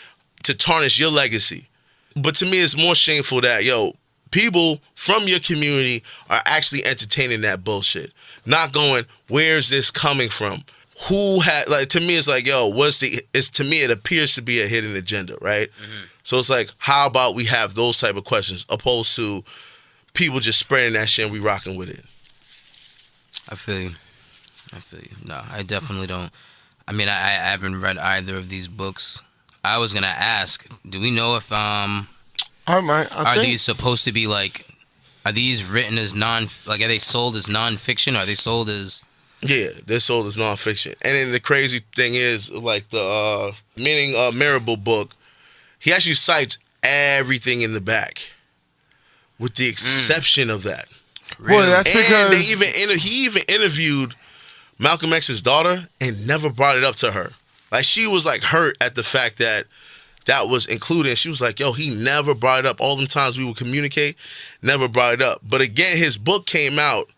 to tarnish your legacy. But to me, it's more shameful that, people from your community are actually entertaining that bullshit. Not going, where's this coming from? Who had, to me, it's like, to me, it appears to be a hidden agenda, right? So it's like, how about we have those type of questions opposed to people just spreading that shit and we rocking with it? I feel you. No, I definitely don't. I mean, I haven't read either of these books. I was going to ask, do we know if, are these supposed to be are these written as are they sold as nonfiction? Or are they sold as... Yeah, they're sold as nonfiction. And then the crazy thing is, the Marable book, he actually cites everything in the back, with the exception of that. Well, that's And because he even interviewed Malcolm X's daughter and never brought it up to her. Like, she was like hurt at the fact that was included. She was like, yo, he never brought it up. All them times we would communicate, never brought it up. But again, his book came out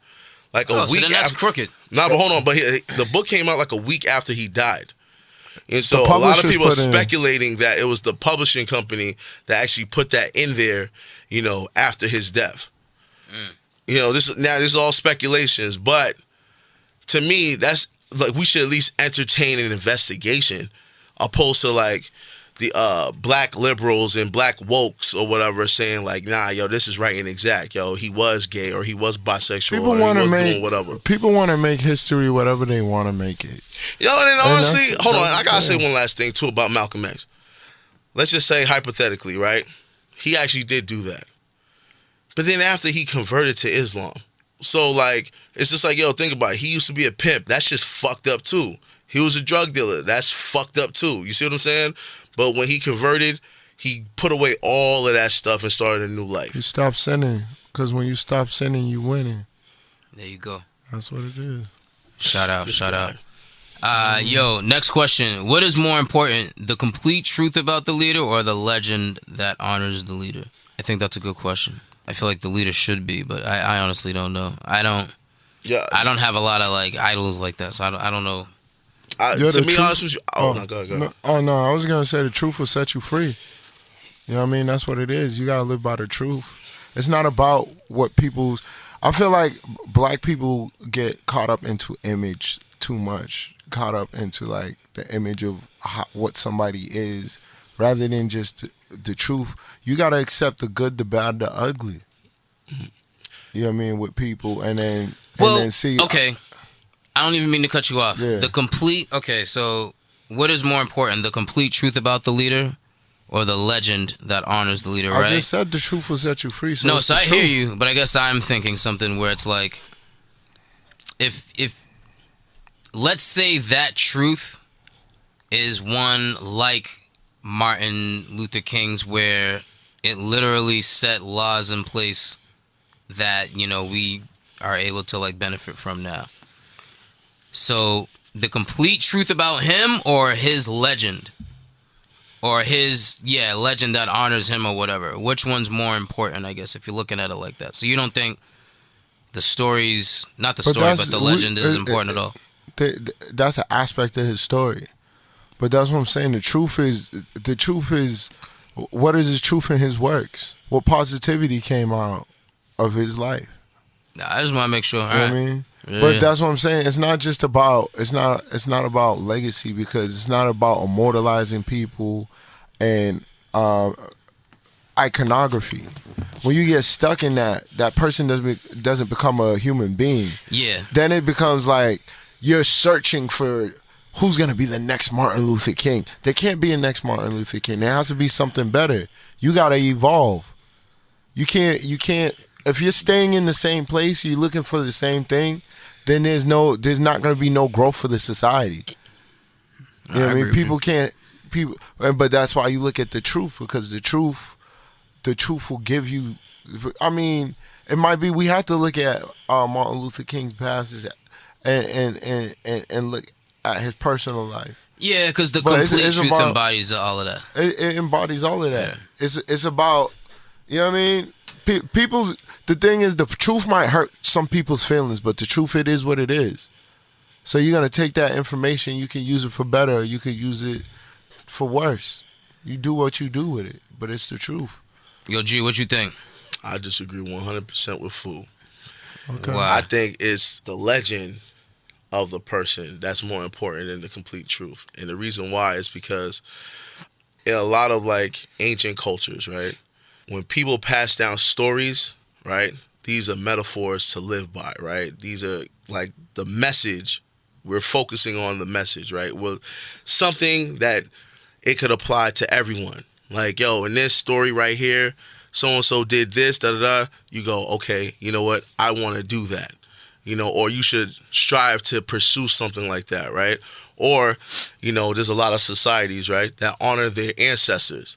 like a week so then that's after. crooked. No, but hold on. But the book came out like a week after he died. And so The a lot of publishers people are put in- speculating that it was the publishing company that actually put that in there, after his death. This is all speculations, but to me, that's like, we should at least entertain an investigation, opposed to like the black liberals and black wokes or whatever saying like, nah, yo, this is right and exact. Yo, he was gay or he was bisexual or he was doing whatever. People want to make history whatever they want to make it. And then honestly, hold on, I gotta say yeah. one last thing too about Malcolm X. Let's just say hypothetically, right? He actually did do that. But then after he converted to Islam. So like, it's just like, yo, think about it. He used to be a pimp. That's just fucked up too. He was a drug dealer. That's fucked up too. You see what I'm saying? But when he converted, he put away all of that stuff and started a new life. You stop sinning, because when you stop sinning, you winning. There you go. That's what it is. Shout out. Yo, next question. What is more important, the complete truth about the leader or the legend that honors the leader? I think that's a good question. I feel like the leader should be, but I honestly don't know. I don't have a lot of like idols like that, so I don't know. To be honest with you, go ahead. No, I was gonna say the truth will set you free. You know what I mean? That's what it is. You gotta live by the truth. It's not about what people's. I feel like black people get caught up into image too much, caught up into like the image of what somebody is, rather than just the truth. You gotta accept the good, the bad, the ugly. You know what I mean? With people, and then see. Okay. I don't even mean to cut you off. Yeah. So what is more important, the complete truth about the leader or the legend that honors the leader, right? I just said the truth will set you free. So I hear you, but I guess I'm thinking something where it's like, if let's say that truth is one like Martin Luther King's, where it literally set laws in place that, we are able to like benefit from now. So the complete truth about him or his legend or his legend that honors him or whatever, which one's more important, I guess, if you're looking at it like that? So you don't think the story's not the story, but the legend is important at all? That's an aspect of his story, but that's what I'm saying. The truth is what is his truth in his works? What positivity came out of his life? I just want to make sure. You know what I mean? But that's what I'm saying. It's not just about it's not about legacy, because it's not about immortalizing people and iconography. When you get stuck in that person doesn't become a human being. Yeah. Then it becomes like you're searching for who's gonna be the next Martin Luther King. There can't be a next Martin Luther King. There has to be something better. You gotta evolve. You can't. If you're staying in the same place, you're looking for the same thing, then there's not going to be no growth for the society. You know what I mean? But that's why you look at the truth, because the truth will give you. I mean, it might be we have to look at Martin Luther King's path and look at his personal life. Yeah, because the complete truth embodies all of that. It embodies all of that. Yeah. It's about, you know what I mean? People, the thing is, the truth might hurt some people's feelings, but the truth, it is what it is. So you're gonna take that information. You can use it for better, or you can use it for worse. You do what you do with it, but it's the truth. Yo, G, what you think? I disagree 100% with Fu. Okay. Wow. I think it's the legend of the person that's more important than the complete truth, and the reason why is because in a lot of like ancient cultures, right? When people pass down stories, right, these are metaphors to live by, right? These are like the message. We're focusing on the message, right? Well, something that it could apply to everyone. Like, yo, in this story right here, so-and-so did this, da-da-da. You go, okay, you know what? I want to do that. Or you should strive to pursue something like that, right? Or, there's a lot of societies, right, that honor their ancestors.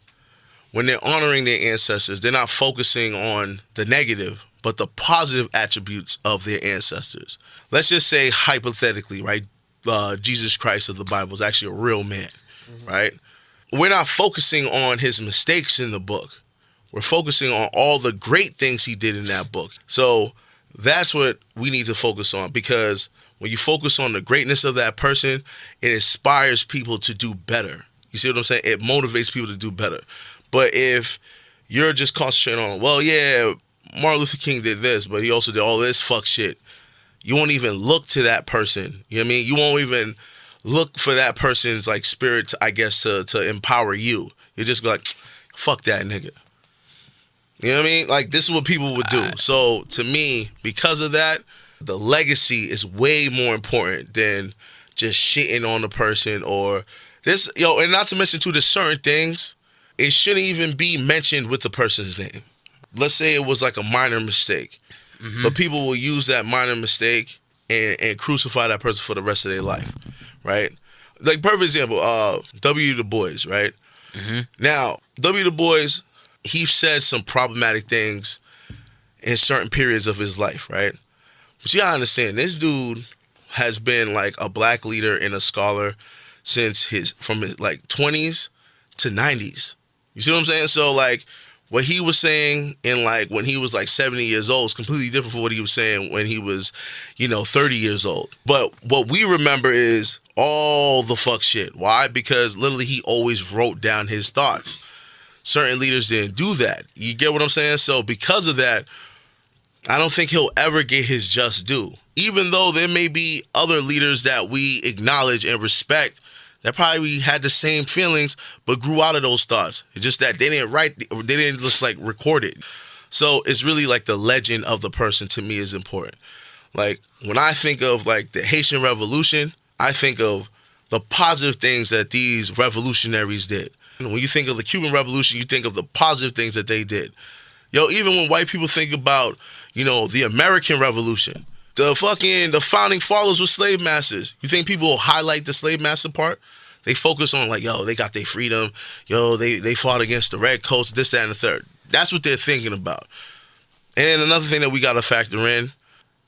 when they're honoring their ancestors, they're not focusing on the negative, but the positive attributes of their ancestors. Let's just say hypothetically, right? Jesus Christ of the Bible is actually a real man, right? We're not focusing on his mistakes in the book. We're focusing on all the great things he did in that book. So that's what we need to focus on, because when you focus on the greatness of that person, it inspires people to do better. You see what I'm saying? It motivates people to do better. But if you're just concentrating on, well, yeah, Martin Luther King did this, but he also did all this fuck shit, you won't even look to that person. You know what I mean? You won't even look for that person's like spirit, I guess, to empower you. You just be like, fuck that nigga. You know what I mean? Like, this is what people would do. So to me, because of that, the legacy is way more important than just shitting on the person or this, and not to mention too, there's certain things, it shouldn't even be mentioned with the person's name. Let's say it was like a minor mistake, but people will use that minor mistake and crucify that person for the rest of their life, right? Like, perfect example, W. Du Bois, right? Now, W. Du Bois, he said some problematic things in certain periods of his life, right? But you gotta understand, this dude has been like a black leader and a scholar since from his like 20s to 90s. You see what I'm saying? So like what he was saying in like when he was like 70 years old is completely different from what he was saying when he was, 30 years old. But what we remember is all the fuck shit. Why? Because literally he always wrote down his thoughts. Certain leaders didn't do that. You get what I'm saying? So because of that, I don't think he'll ever get his just due. Even though there may be other leaders that we acknowledge and respect that probably had the same feelings but grew out of those thoughts. It's just that they didn't just like record it. So it's really like the legend of the person to me is important. Like when I think of like the Haitian Revolution, I think of the positive things that these revolutionaries did. When you think of the Cuban Revolution, you think of the positive things that they did. Even when white people think about, the American Revolution, the founding fathers were slave masters. You think people will highlight the slave master part? They focus on like, they got their freedom. They fought against the redcoats, this, that, and the third. That's what they're thinking about. And another thing that we got to factor in,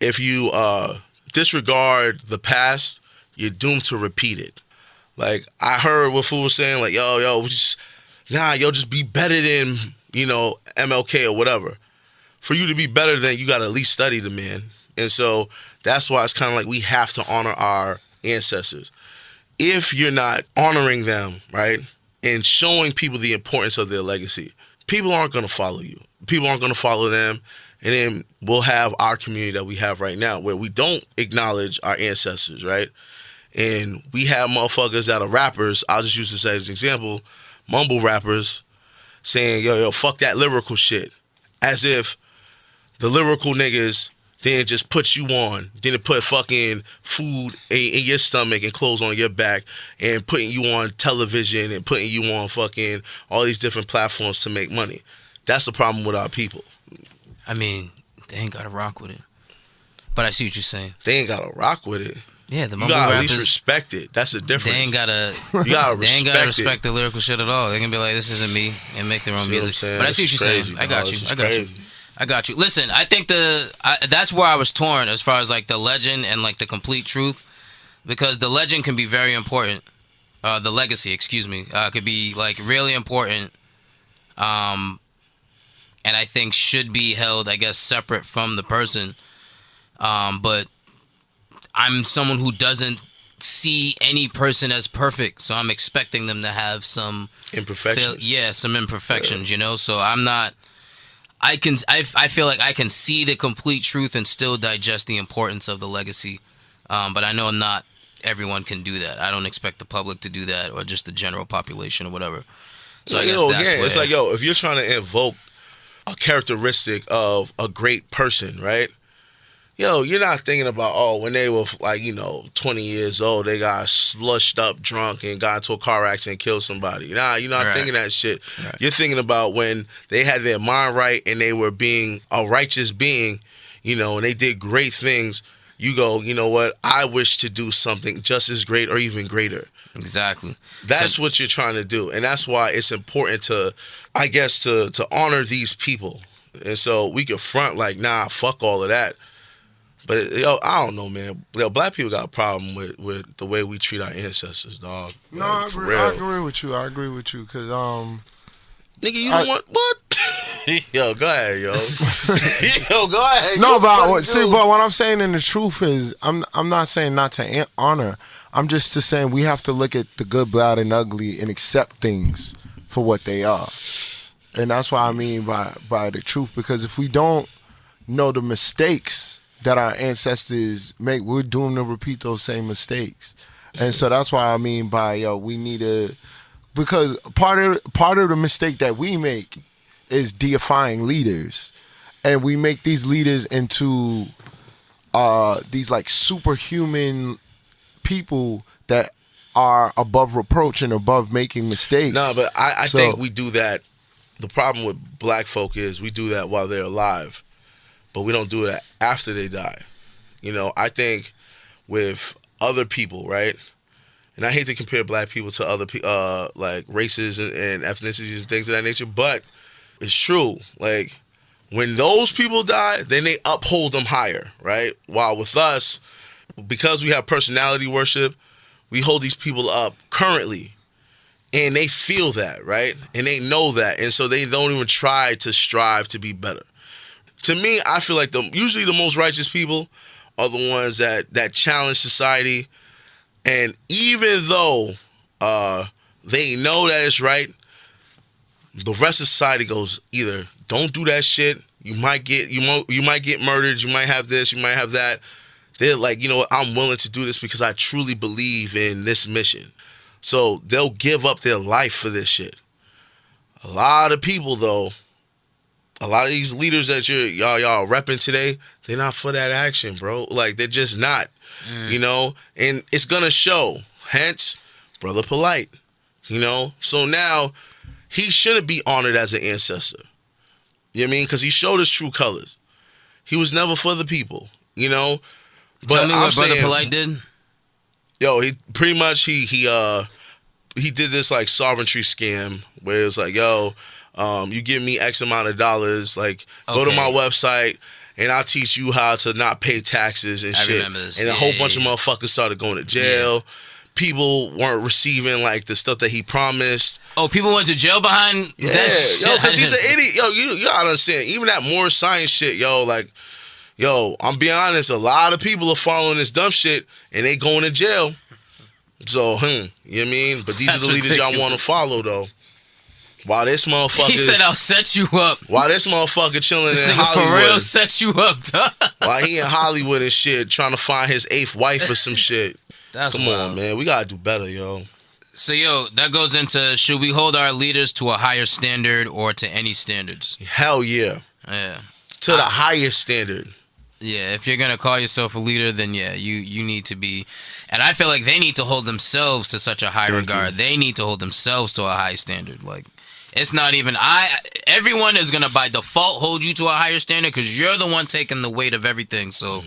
if you disregard the past, you're doomed to repeat it. Like, I heard what Fool was saying, like, just be better than, MLK or whatever. For you to be better than, you got to at least study the man. And so that's why it's kind of like we have to honor our ancestors. If you're not honoring them, right, and showing people the importance of their legacy, people aren't going to follow you. People aren't going to follow them. And then we'll have our community that we have right now where we don't acknowledge our ancestors, right? And we have motherfuckers that are rappers. I'll just use this as an example. Mumble rappers saying, yo, fuck that lyrical shit. As if the lyrical niggas didn't just put you on, didn't put fucking food in your stomach and clothes on your back and putting you on television and putting you on fucking all these different platforms to make money. That's the problem with our people. I mean, they ain't got to rock with it. But I see what you're saying. They ain't got to rock with it. Yeah, the you mumble gotta rappers, at least respect it. That's the difference. They ain't gotta. You gotta they ain't gotta respect respect the lyrical shit at all. They can be like, "This isn't me," and make their own See music. what I'm saying? But I see what This you're is saying. crazy, I got dog. you. This I is got you. crazy. I got you. Listen, I think that's where I was torn as far as like the legend and like the complete truth, because the legend can be very important. The legacy, excuse me, could be like really important. And I think should be held, I guess, separate from the person. But I'm someone who doesn't see any person as perfect, so I'm expecting them to have some imperfections. Some imperfections, So I'm not. I feel like I can see the complete truth and still digest the importance of the legacy, but I know not everyone can do that. I don't expect the public to do that, or just the general population or whatever. So I guess that's where, it's like, if you're trying to invoke a characteristic of a great person, right? You're not thinking about, when they were like, 20 years old, they got slushed up drunk and got into a car accident and killed somebody. Nah, you're not thinking that shit. Right. You're thinking about when they had their mind right and they were being a righteous being, and they did great things. you go, you know what? I wish to do something just as great or even greater. Exactly. That's what you're trying to do. And that's why it's important to, I guess, to honor these people. And so we can front like, nah, fuck all of that. But yo, I don't know, man. Yo, black people got a problem with the way we treat our ancestors, dog. No, Like, I for agree. real. I agree with you. I agree with you because Nigga, you don't want what? Yo, go ahead, yo. Yo, go ahead. no, You but funny see, dude. but what I'm saying in the truth is, I'm not saying not to honor. I'm just saying we have to look at the good, bad, and ugly and accept things for what they are, and that's what I mean by the truth. Because if we don't know the mistakes that our ancestors make, we're doomed to repeat those same mistakes, and so that's why I mean by we need to. Because part of the mistake that we make is deifying leaders, and we make these leaders into these like superhuman people that are above reproach and above making mistakes. No, but I think we do that. The problem with black folk is we do that while they're alive, but we don't do that after they die. You know, I think with other people, right? And I hate to compare black people to other like races and ethnicities and things of that nature, but it's true. Like, when those people die, then they uphold them higher, right? While with us, because we have personality worship, we hold these people up currently. And they feel that, right? And they know that. And so they don't even try to strive to be better. To me, I feel like usually the most righteous people are the ones that challenge society. And even though they know that it's right, the rest of society goes, either don't do that shit, you might get murdered, you might have this, you might have that. They're like, you know what, I'm willing to do this because I truly believe in this mission. So they'll give up their life for this shit. A lot of people, though, a lot of these leaders that y'all repping today, they're not for that action, bro. Like, they're just not, you know? And it's gonna show. Hence, Brother Polite, you know? So now, he shouldn't be honored as an ancestor. You know what I mean? Because he showed his true colors. He was never for the people, you know? But Tell me what Brother Polite did. Yo, he pretty much he did this like sovereignty scam where it was like, yo, you give me X amount of dollars, like go to my website and I'll teach you how to not pay taxes and shit. Remember this. And a whole bunch of motherfuckers started going to jail. Yeah. People weren't receiving like the stuff that he promised. Oh, people went to jail behind that shit? Yo, because he's an idiot. Yo, you gotta understand, even that more science shit, yo, like, yo, I'm being honest, a lot of people are following this dumb shit and they going to jail. So, you know what I mean? But these are the leaders y'all want to follow, though. While this motherfucker... He said, I'll set you up. While this motherfucker chilling this in nigga Hollywood. for real set you up, dog. While he in Hollywood and shit, trying to find his 8th wife or some shit. Come on, man. We got to do better, yo. So, yo, that goes into, should we hold our leaders to a higher standard or to any standards? Hell yeah. Yeah. To the highest standard. Yeah, if you're going to call yourself a leader, then yeah, you need to be. And I feel like they need to hold themselves to such a high regard. They need to hold themselves to a high standard. Like, it's not even, everyone is going to by default hold you to a higher standard because you're the one taking the weight of everything. So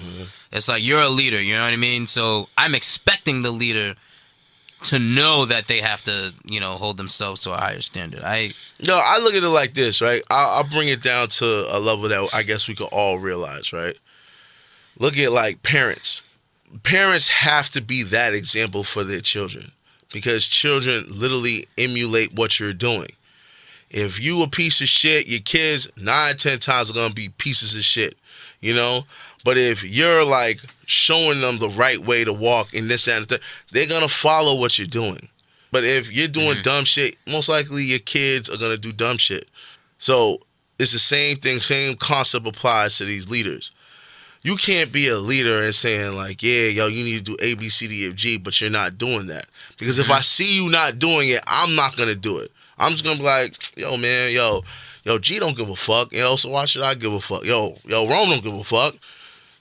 it's like you're a leader, you know what I mean? So I'm expecting the leader to know that they have to, you know, hold themselves to a higher standard. No, I look at it like this, right? I'll bring it down to a level that I guess we could all realize, right? Look at like parents. Parents have to be that example for their children because children literally emulate what you're doing. If you a piece of shit, your kids 9, 10 times are gonna be pieces of shit, you know? But if you're like showing them the right way to walk in this and that, they're gonna follow what you're doing. But if you're doing dumb shit, most likely your kids are gonna do dumb shit. So it's the same thing, same concept applies to these leaders. You can't be a leader and saying like, yeah, yo, you need to do A, B, C, D, F, G, but you're not doing that. Because if I see you not doing it, I'm not gonna do it. I'm just gonna be like, yo, man, yo, G don't give a fuck, you know, so why should I give a fuck? Yo, Rome don't give a fuck.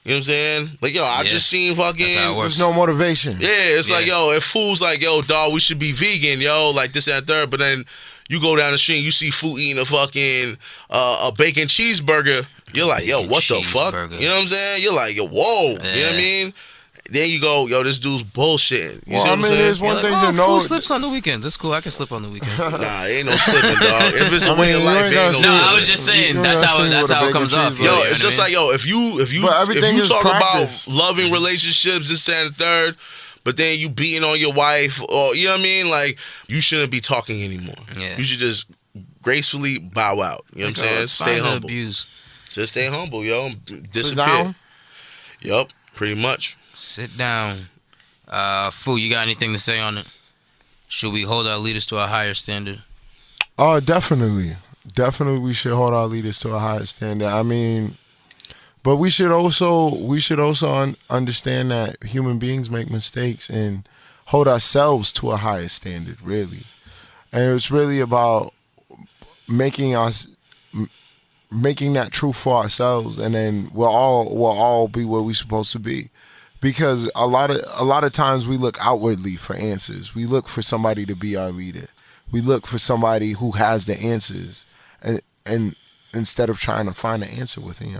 You know what I'm saying? Like, yo, I Yeah. just seen fucking. That's how it works. There's no motivation. Yeah, it's like, Yeah. yo, if fools like, yo, dog, we should be vegan, yo, like this and that third, but then you go down the street and you see food eating a fucking a bacon cheeseburger, you're like, yo, Bacon what the fuck? cheeseburger. You know what I'm saying? You're like, yo, whoa. You know what I Yeah. mean? Then you go, yo, this dude's bullshitting. You Well, see I what I'm mean, saying? there's one You're thing like, to know. food slips on the weekends. It's cool. I can slip on the weekend. Nah, ain't no slipping, dog. If it's a I way mean, of you life, ain't ain't gonna no see No, slipping. I was just saying You that's ain't how gonna see it what a comes bacon off. cheeseburger- Yo, you know it's what just I like, mean? yo, if you But everything is talk practice. about loving relationships, this that, and the third, but then you beating on your wife, or you know what I mean, like you shouldn't be talking anymore. Yeah. You should just gracefully bow out. You know what I'm saying? It's Stay fine to humble. abuse. Just stay humble, yo. Sit Disappear. down. Yup, pretty much. Sit down. Fu, you got anything to say on it? Should we hold our leaders to a higher standard? Oh, definitely. Definitely we should hold our leaders to a higher standard. I mean, but we should also understand that human beings make mistakes and hold ourselves to a higher standard, really. And it's really about making that true for ourselves, and then we'll all be where we're supposed to be. Because a lot of times we look outwardly for answers. We look for somebody to be our leader. We look for somebody who has the answers, and instead of trying to find the answer within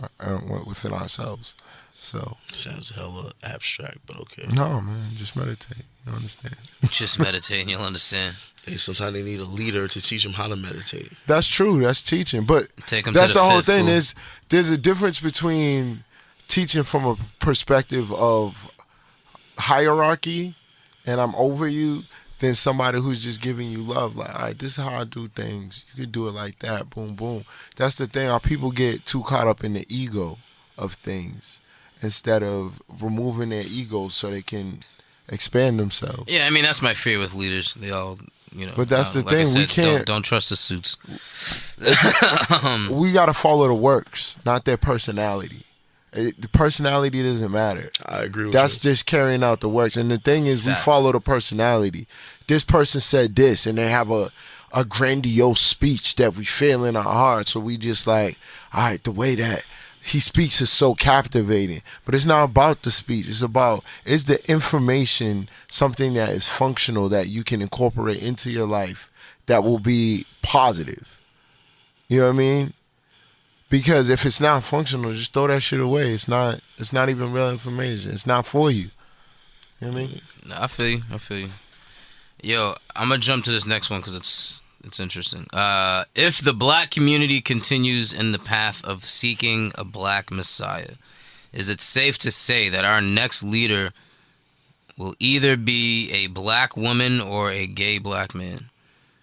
ourselves. So Sounds hella abstract, but okay. no, man, just meditate. You understand? Just meditate and you'll understand. Sometimes they need a leader to teach them how to meditate. That's true. That's teaching. But Take 'em that's to the whole fifth, thing. fool. There's a difference between teaching from a perspective of hierarchy and I'm over you than somebody who's just giving you love. Like, all right, this is how I do things. You could do it like that. Boom, boom. That's the thing. Our people get too caught up in the ego of things instead of removing their egos so they can expand themselves. Yeah, I mean that's my fear with leaders. They all, you know. But that's the like I thing, we said, can't- Don't trust the suits. We got to follow the works, not their personality. The personality doesn't matter. I agree with That's you. just carrying out the works. And the thing is, we Facts. follow the personality. This person said this, and they have a grandiose speech that we feel in our hearts. So we just like, all right, the way that he speaks is so captivating. But it's not about the speech. It's about, is the information something that is functional that you can incorporate into your life that will be positive? You know what I mean? Because if it's not functional, just throw that shit away. It's not even real information. It's not for you. You know what I mean? I feel you. Yo, I'm gonna jump to this next one because it's interesting. If the black community continues in the path of seeking a black messiah, is it safe to say that our next leader will either be a black woman or a gay black man?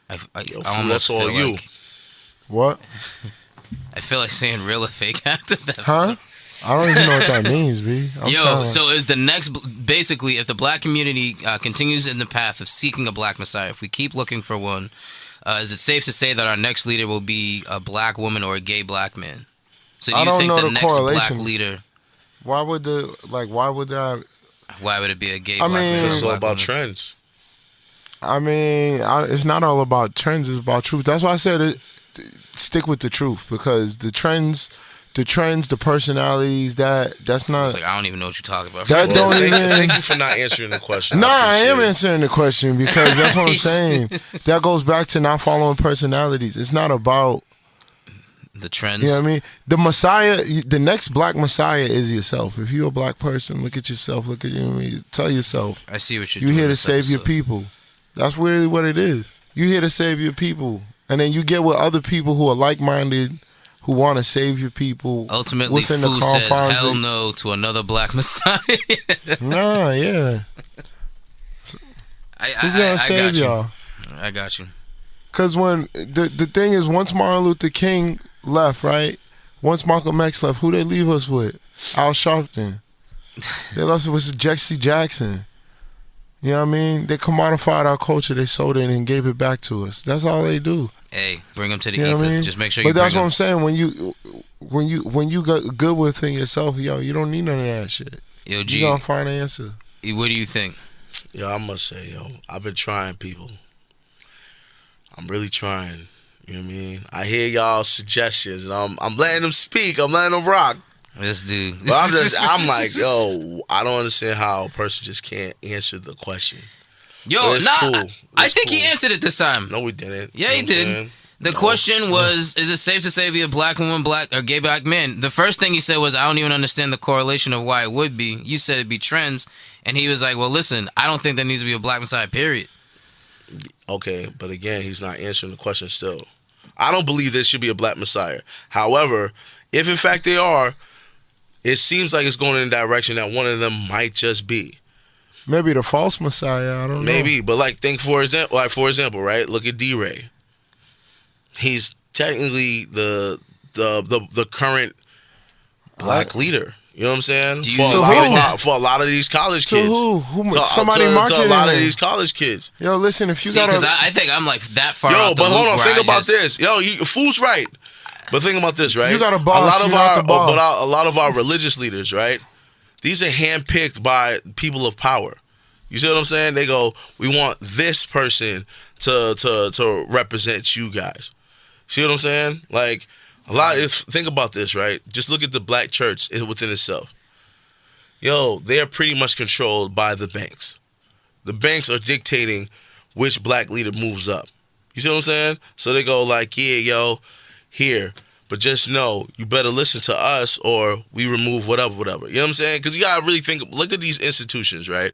I Yo, I fool, that's all feel you. like What? I feel like saying real or fake after that. Huh? I don't even know what that means, B. I'm Yo, trying to- so is the next, basically, if the black community continues in the path of seeking a black messiah, if we keep looking for one, is it safe to say that our next leader will be a black woman or a gay black man? So do I you don't think know the the next black correlation. leader, why would that? why would it be a gay I black man? mean- or a It's all black about woman? trends. I mean, it's not all about trends. It's about truth. That's why I said stick with the truth, because the trends, the personalities, that's not. It's like, I don't even know what you're talking about. That Well, don't even- thank you for not answering the question. Nah, I am appreciate it. answering the question because that's what I'm saying. That goes back to not following personalities. It's not about, The trends. you know what I mean? The Messiah, the next black Messiah is yourself. If you're a black person, look at yourself. Look at you. Know what I mean? Tell yourself I see what you're you're doing. here to this save your episode. people. That's really what it is. You're here to save your people, and then you get with other people who are like-minded, who want to save your people. Ultimately, within the Fu says confines hell of- no to another black messiah. Nah, yeah. Who's gonna save got y'all? you. I got you. Because when the thing is, once Martin Luther King left, right? Once Malcolm X left, who they leave us with? Al Sharpton. They left us with Jesse Jackson. You know what I mean? They commodified our culture. They sold it and gave it back to us. That's all they do. Hey, bring them to the You know ether. what I mean? Just make sure you But that's bring what them. I'm saying. When you got good within yourself, yo, you don't need none of that shit. Yo, You G, gonna find an answer. what do you think? Yo, I must say, yo, I've been trying, people. I'm really trying. You know what I mean? I hear y'all suggestions, and I'm letting them speak. I'm letting them rock. This dude. But I'm like, yo, I don't understand how a person just can't answer the question. Yo, But it's nah, cool. I think he answered it this time. No, we didn't. Yeah, he You know what I'm did. saying? The question was, is it safe to say be a black woman, black or gay black man? The first thing he said was, I don't even understand the correlation of why it would be. You said it'd be trends. And he was like, well, listen, I don't think there needs to be a black Messiah, period. Okay, but again, he's not answering the question still. I don't believe there should be a black Messiah. However, if in fact they are, it seems like it's going in a direction that one of them might just be. Maybe the false Messiah. I don't know. Maybe, but like think for example, right? Look at D-Ray. He's technically the current black leader. You know what I'm saying? Do you For a lot of these college To kids. who? To, Somebody to marketing a lot of it. these college kids. Yo, listen, if you See, got because I think I'm like that far Yo, out the but hold loop on, where think I about just- this. Yo, fool's right. But think about this, right? You got a boss, A lot of you're not our, the boss. but a lot of our religious leaders, right? These are handpicked by people of power. You see what I'm saying? They go, we want this person to represent you guys. See what I'm saying? Like think about this, right? Just look at the black church within itself. Yo, they are pretty much controlled by the banks. The banks are dictating which black leader moves up. You see what I'm saying? So they go like, yeah, yo, here. But just know, you better listen to us or we remove whatever. You know what I'm saying? Because you got to really look at these institutions, right?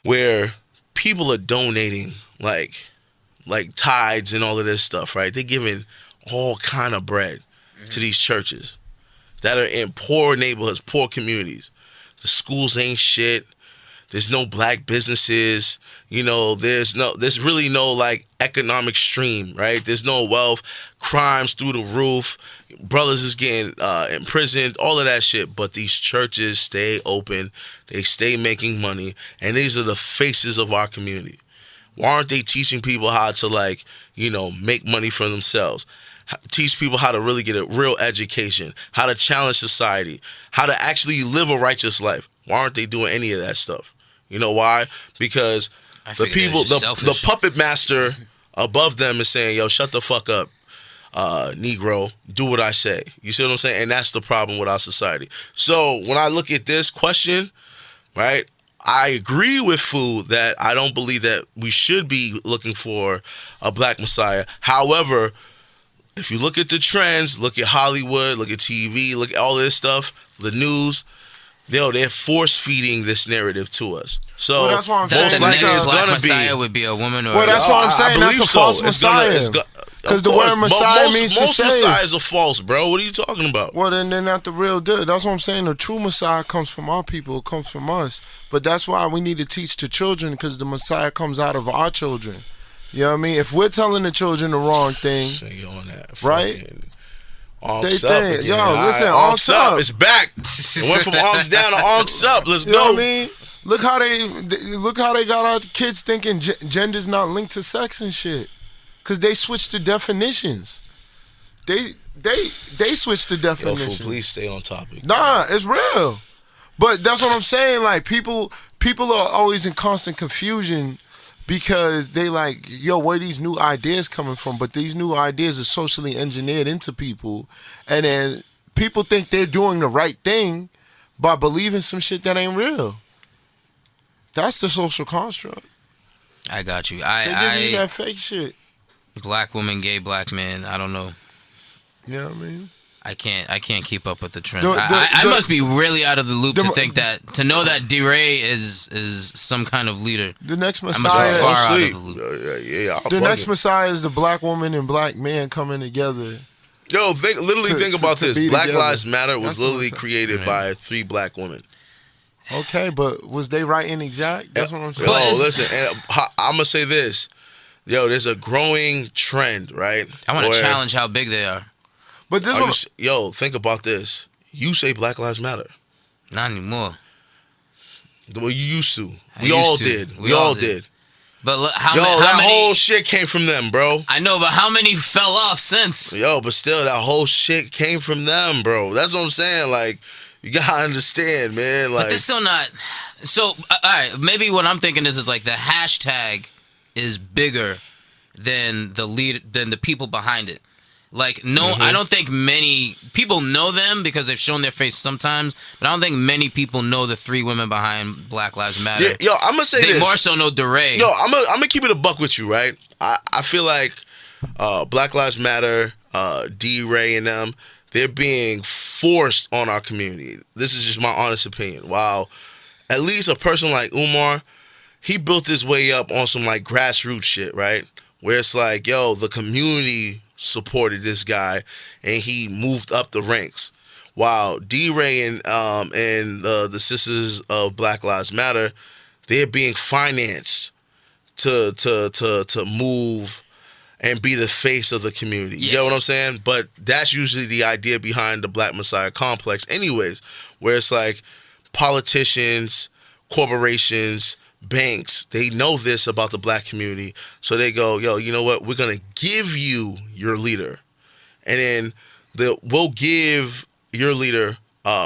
Where people are donating like tithes and all of this stuff, right? They're giving all kind of bread to these churches that are in poor neighborhoods, poor communities. The schools ain't shit. There's no black businesses. You know, there's really no like economic stream, right? There's no wealth, crimes through the roof, brothers is getting imprisoned, all of that shit. But these churches stay open, they stay making money, and these are the faces of our community. Why aren't they teaching people how to like, you know, make money for themselves? Teach people how to really get a real education, how to challenge society, how to actually live a righteous life. Why aren't they doing any of that stuff? You know why? Because the people, the puppet master above them is saying, yo, shut the fuck up, Negro, do what I say. You see what I'm saying? And that's the problem with our society. So when I look at this question, right, I agree with Fu that I don't believe that we should be looking for a black Messiah. However, if you look at the trends, look at Hollywood, look at TV, look at all this stuff, the news, they're force feeding this narrative to us. So Well, that's what I'm saying. That the most likely next it's black gonna Messiah be. would be a woman or Well, that's what I'm I saying. That's believe a false so. Messiah. Because the word Messiah means to most save. messiahs are false, bro. What are you talking about? Well, then they're not the real deal. That's what I'm saying. The true Messiah comes from our people. It comes from us. But that's why we need to teach the children, because the Messiah comes out of our children. You know what I mean? If we're telling the children the wrong thing, You on that, Right? fucking they Onks up think, again. yo, All listen, right, Onks up. It's back. It went from Onks down to Onks up. Let's You know go. what I mean? Look how they got our kids thinking gender's not linked to sex and shit. Cause they switched the definitions. They switched the Yo, definitions. fool, please stay on topic. Nah, it's real. But that's what I'm saying. Like people are always in constant confusion because they like, yo, where these new ideas coming from? But these new ideas are socially engineered into people, and then people think they're doing the right thing by believing some shit that ain't real. That's the social construct. I got you. They give you that fake shit. Black woman, gay black man. I don't know. You know what I mean? I can't keep up with the trend. The- I the- must be really out of the loop the- to know that D-Ray is some kind of leader. The next I must Messiah. be far Don't out of sleep. the loop. Yeah, The next Messiah is the black woman and black man coming together. Yo, think about to this. be Black together. Lives Matter was That's what literally I'm saying. created Yeah. by 3 black women. Okay, but was they right and exact? That's what I'm saying. Yo, But it's- listen, and I'm gonna say this. Yo, there's a growing trend, right? I want to where- challenge how big they are. But this Are one, yo, think about this. You say Black Lives Matter. Not anymore. Well, you used to. I We used all to. did. We We all all did. did. But look, Yo, how that many? whole shit came from them, bro. I know, but how many fell off since? Yo, but still, that whole shit came from them, bro. That's what I'm saying. Like, you gotta understand, man. But Like, they're still not. So, all right, maybe what I'm thinking is like the hashtag is bigger than the lead than the people behind it. Like, no, I don't think many people know them because they've shown their face sometimes, but I don't think many people know the three women behind Black Lives Matter. Yeah, yo, I'm gonna say They this. more so know DeRay. Yo, I'm gonna keep it a buck with you, right? I feel like Black Lives Matter, D-Ray and them, they're being forced on our community. This is just my honest opinion. While at least a person like Umar, he built his way up on some like grassroots shit, right? Where it's like, yo, the community supported this guy and he moved up the ranks. While D-Ray and the Sisters of Black Lives Matter, they're being financed to move and be the face of the community. You know what I'm saying? But that's usually the idea behind the Black Messiah complex anyways, where it's like politicians, corporations, banks, they know this about the black community, so they go, yo, you know what? We're going to give you your leader. And then we'll give your leader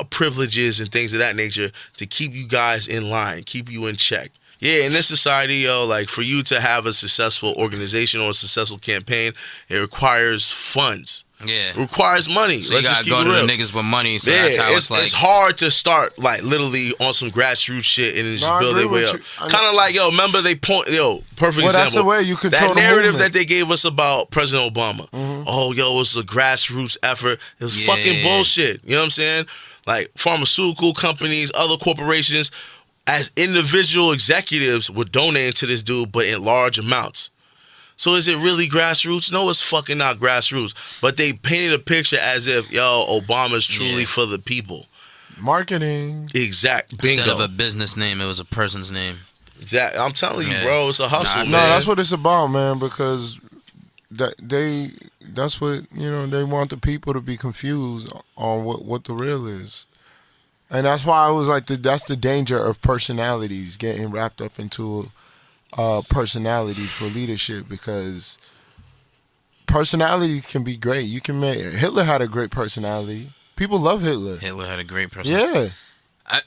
privileges and things of that nature to keep you guys in line, keep you in check. Yeah, in this society, yo, like for you to have a successful organization or a successful campaign, it requires funds. Yeah. It requires money. So Let's you just gotta keep go it to real. the niggas with money, so Yeah, that's how it's like. It's hard to start like literally on some grassroots shit and then just build their way up. Kind of like, yo, remember they perfect example. That's the way you control that narrative the that they gave us about President Obama. Oh, yo, it was a grassroots effort. It was fucking bullshit. You know what I'm saying? Like pharmaceutical companies, other corporations, as individual executives were donating to this dude, but in large amounts. So is it really grassroots? No, it's fucking not grassroots. But they painted a picture as if, yo, Obama's truly for the people. Marketing. Exact. Bingo. Instead of a business name, it was a person's name. Exact. I'm telling you, bro, it's a hustle, man. No, that's what it's about, man, because that's what, they want the people to be confused on what the real is. And that's why I was like, that's the danger of personalities getting wrapped up into personality for leadership, because personalities can be great. You can make Hitler had a great personality. People love Hitler. Hitler had a great personality. Yeah.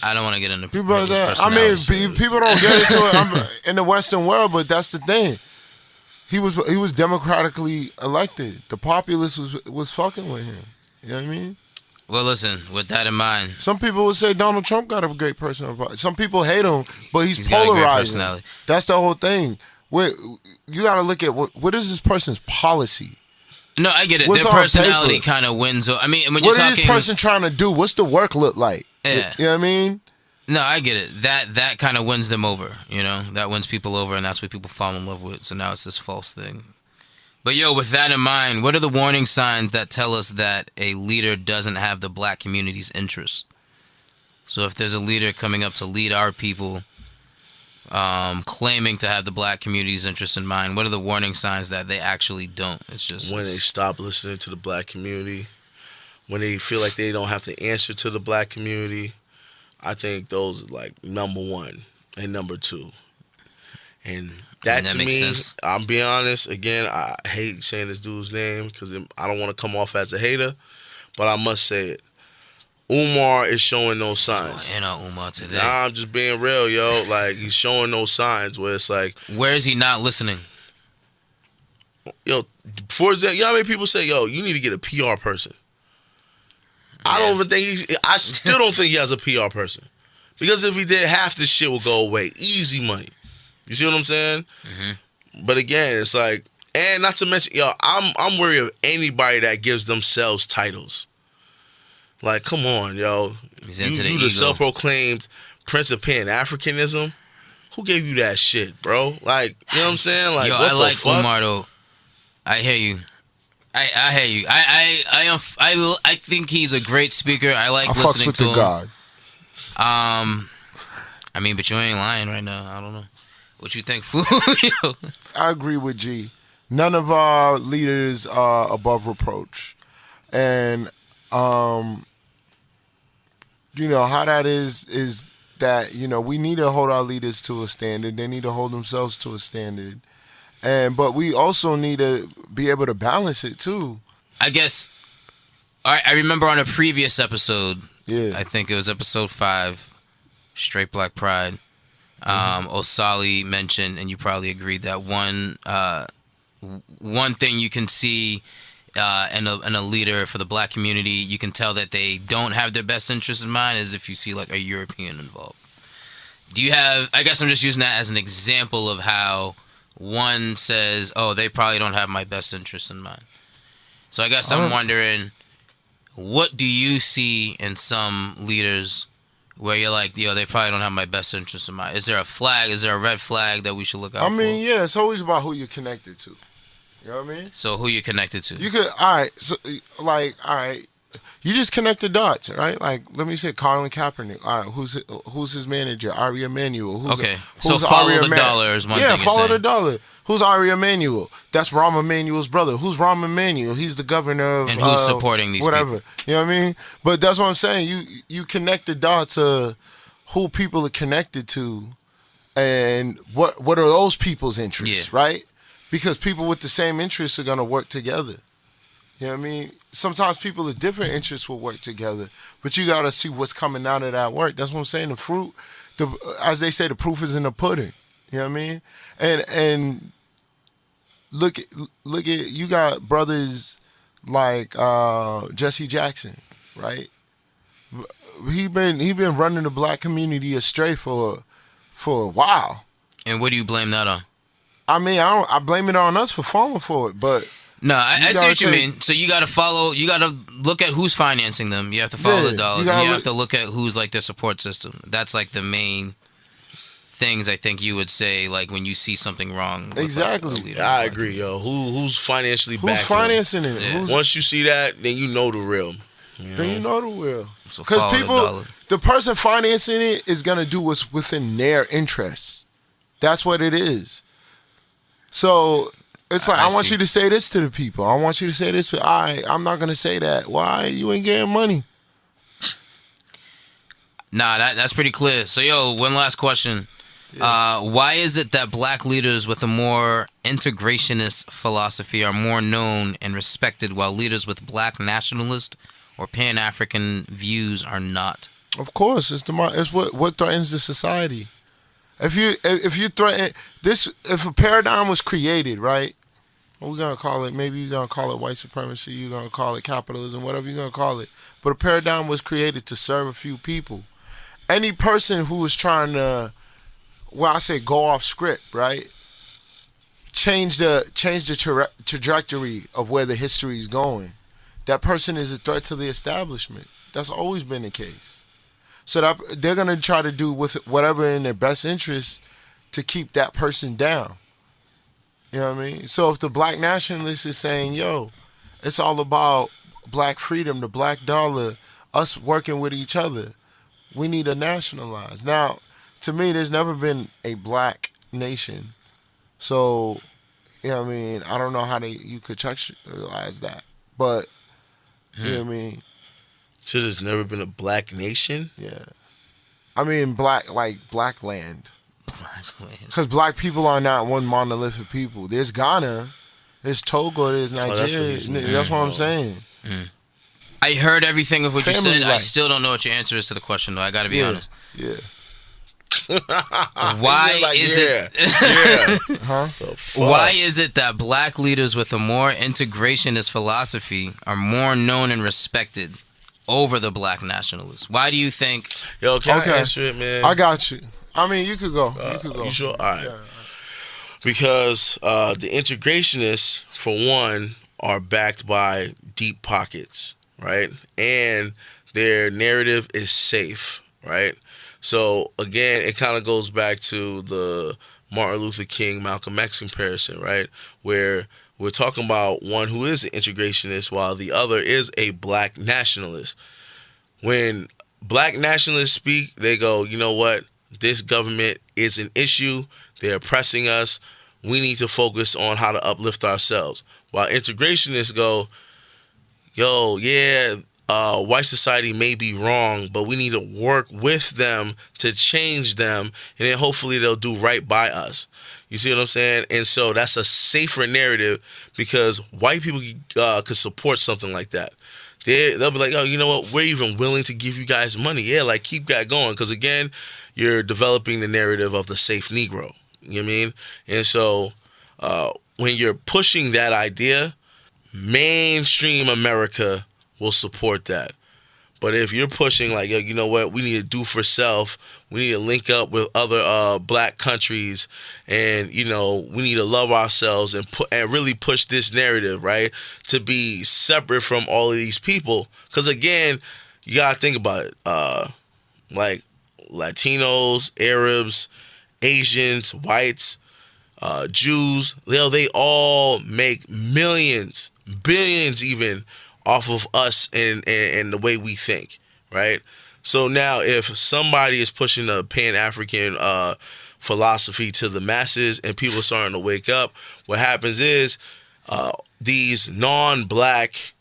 I don't want to get into people like that. I mean, people don't get into it in the Western world, but that's the thing. He was democratically elected. The populace was fucking with him. You know what I mean? Well, listen, with that in mind. Some people would say Donald Trump got a great personality. Some people hate him, but he's got a great polarizing. personality. That's the whole thing. You got to look at what is this person's policy? No, I get it. What's Their on personality paper? kind of wins. I mean, when you're What talking, is this person trying to do? What's the work look like? Yeah. You know what I mean? No, I get it. That kind of wins them over. That wins people over, and that's what people fall in love with. So now it's this false thing. But yo, with that in mind, what are the warning signs that tell us that a leader doesn't have the black community's interest? So if there's a leader coming up to lead our people, claiming to have the black community's interest in mind, what are the warning signs that they actually don't? It's just when they stop listening to the black community, when they feel like they don't have to answer to the black community. I think those are like number one and number two. And that to makes me, sense. I'm being honest, again, I hate saying this dude's name because I don't want to come off as a hater, but I must say it. Umar is showing no signs. Umar today. Nah, I'm just being real, yo. Like, he's showing no signs where it's like... Where is he not listening? Yo, for example, you know how many people say, yo, you need to get a PR person? Yeah. I still don't think he has a PR person. Because if he did, half this shit will go away. Easy money. You see what I'm saying? Mm-hmm. But again, it's like, and not to mention, yo, I'm worried of anybody that gives themselves titles. Like, come on, yo. He's into you the self-proclaimed Prince of Pan-Africanism? Who gave you that shit, bro? Like, you know what I'm saying? Like, yo, what I like fuck? Umar though. I hear you. I hear you. I think he's a great speaker. I like listening to him. God. I mean, but you ain't lying right now. I don't know. What you think, fool? I agree with G. None of our leaders are above reproach. And, how that is that, we need to hold our leaders to a standard. They need to hold themselves to a standard. But we also need to be able to balance it, too. I guess, I remember on a previous episode, yeah, I think it was episode 5, Straight Black Pride, Osali mentioned, and you probably agreed, that one thing you can see and a leader for the black community, you can tell that they don't have their best interests in mind is if you see like a European involved. Do you have, I guess I'm just using that as an example of how one says, oh, they probably don't have my best interests in mind. So I guess I'm wondering, what do you see in some leaders where you're like, yo, they probably don't have my best interests in mind? Is there a flag? Is there a red flag that we should look out for? I mean, yeah, it's always about who you're connected to. You know what I mean? So who you connected to? You could, all right, so, like, all right, you just connect the dots, right? Like, let me say Colin Kaepernick. All right, who's his manager? Ari Emanuel. Okay, so follow the dollar is one thing you're follow saying. the dollar. Who's Ari Emanuel? That's Rahm Emanuel's brother. Who's Rahm Emanuel? He's the governor of... And who's supporting these whatever. people? You know what I mean? But that's what I'm saying. You connect the dots of who people are connected to and what are those people's interests, right? Because people with the same interests are going to work together. You know what I mean? Sometimes people with different interests will work together, but you got to see what's coming out of that work. That's what I'm saying. The fruit, as they say, the proof is in the pudding. You know what I mean? And look at you got brothers like Jesse Jackson, right? He been running the black community astray for a while. And what do you blame that on? I mean, I blame it on us for falling for it, but no, I see what you mean. So you got to look at who's financing them. You have to follow the dollars, and you have to look at who's like their support system. That's like the main things I think you would say, like when you see something wrong. Exactly. Like I agree, yo. Who's financially backing? Who's financing it? Yeah. Once you see that, then you know the real. Then you know the real. So because people, the person financing it is gonna do what's within their interests. That's what it is. So it's like I want you to say this to the people. I want you to say this. I'm not gonna say that. Why? You ain't getting money. Nah, that's pretty clear. So one last question. Yeah. Why is it that black leaders with a more integrationist philosophy are more known and respected, while leaders with black nationalist or Pan-African views are not? Of course, it's what threatens the society. If you threaten this, if a paradigm was created, right? What we gonna call it? Maybe you're gonna call it white supremacy. You're gonna call it capitalism. Whatever you're gonna call it. But a paradigm was created to serve a few people. Any person who is trying to, well, I say go off script, right? Change the trajectory of where the history is going. That person is a threat to the establishment. That's always been the case. So that they're gonna try to do with whatever in their best interest to keep that person down. You know what I mean? So if the black nationalist is saying, yo, it's all about black freedom, the black dollar, us working with each other, we need to nationalize. Now, to me, there's never been a black nation. So, you know what I mean? I don't know how you could contextualize that. But, you know what I mean? So there's never been a black nation? Yeah. I mean, black land. Black land. Because black people are not one monolithic people. There's Ghana, there's Togo, there's Nigeria. That's what I'm saying. I heard everything of what you said. Life. I still don't know what your answer is to the question, though. I got to be honest. Yeah. Why is it? Yeah. Huh? Why is it that black leaders with a more integrationist philosophy are more known and respected over the black nationalists? Why do you think? Yo, can I answer it, man? I got you. I mean, you could go. You sure? All right. Yeah. Because the integrationists, for one, are backed by deep pockets, right? And their narrative is safe, right? So, again, it kind of goes back to the Martin Luther King, Malcolm X comparison, right? Where we're talking about one who is an integrationist while the other is a black nationalist. When black nationalists speak, they go, you know what? This government is an issue. They're oppressing us. We need to focus on how to uplift ourselves. While integrationists go, yo, yeah, white society may be wrong, but we need to work with them to change them, and then hopefully they'll do right by us. You see what I'm saying? And so that's a safer narrative because white people could support something like that. They'll be like, oh, you know what? We're even willing to give you guys money. Yeah, like keep that going. Because again, you're developing the narrative of the safe Negro. You know what I mean? And so when you're pushing that idea, mainstream America will support that. But if you're pushing like, yo, you know what, we need to do for self, we need to link up with other black countries, and we need to love ourselves and really push this narrative, right, to be separate from all of these people. Because again, you gotta think about it, like Latinos, Arabs, Asians, whites, Jews, they all make millions, billions even, off of us and the way we think, right? So now if somebody is pushing a Pan-African philosophy to the masses and people are starting to wake up, what happens is these non-black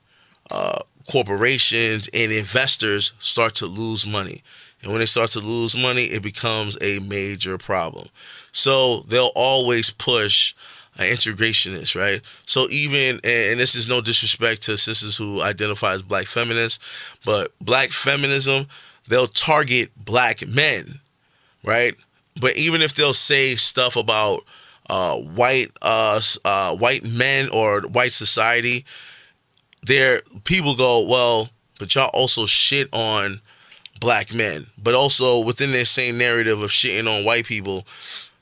corporations and investors start to lose money. And when they start to lose money, it becomes a major problem. So they'll always push integrationists, right? So even, and this is no disrespect to sisters who identify as black feminists, but black feminism, they'll target black men, right? But even if they'll say stuff about white men or white society, people go, well, but y'all also shit on black men. But also within their same narrative of shitting on white people,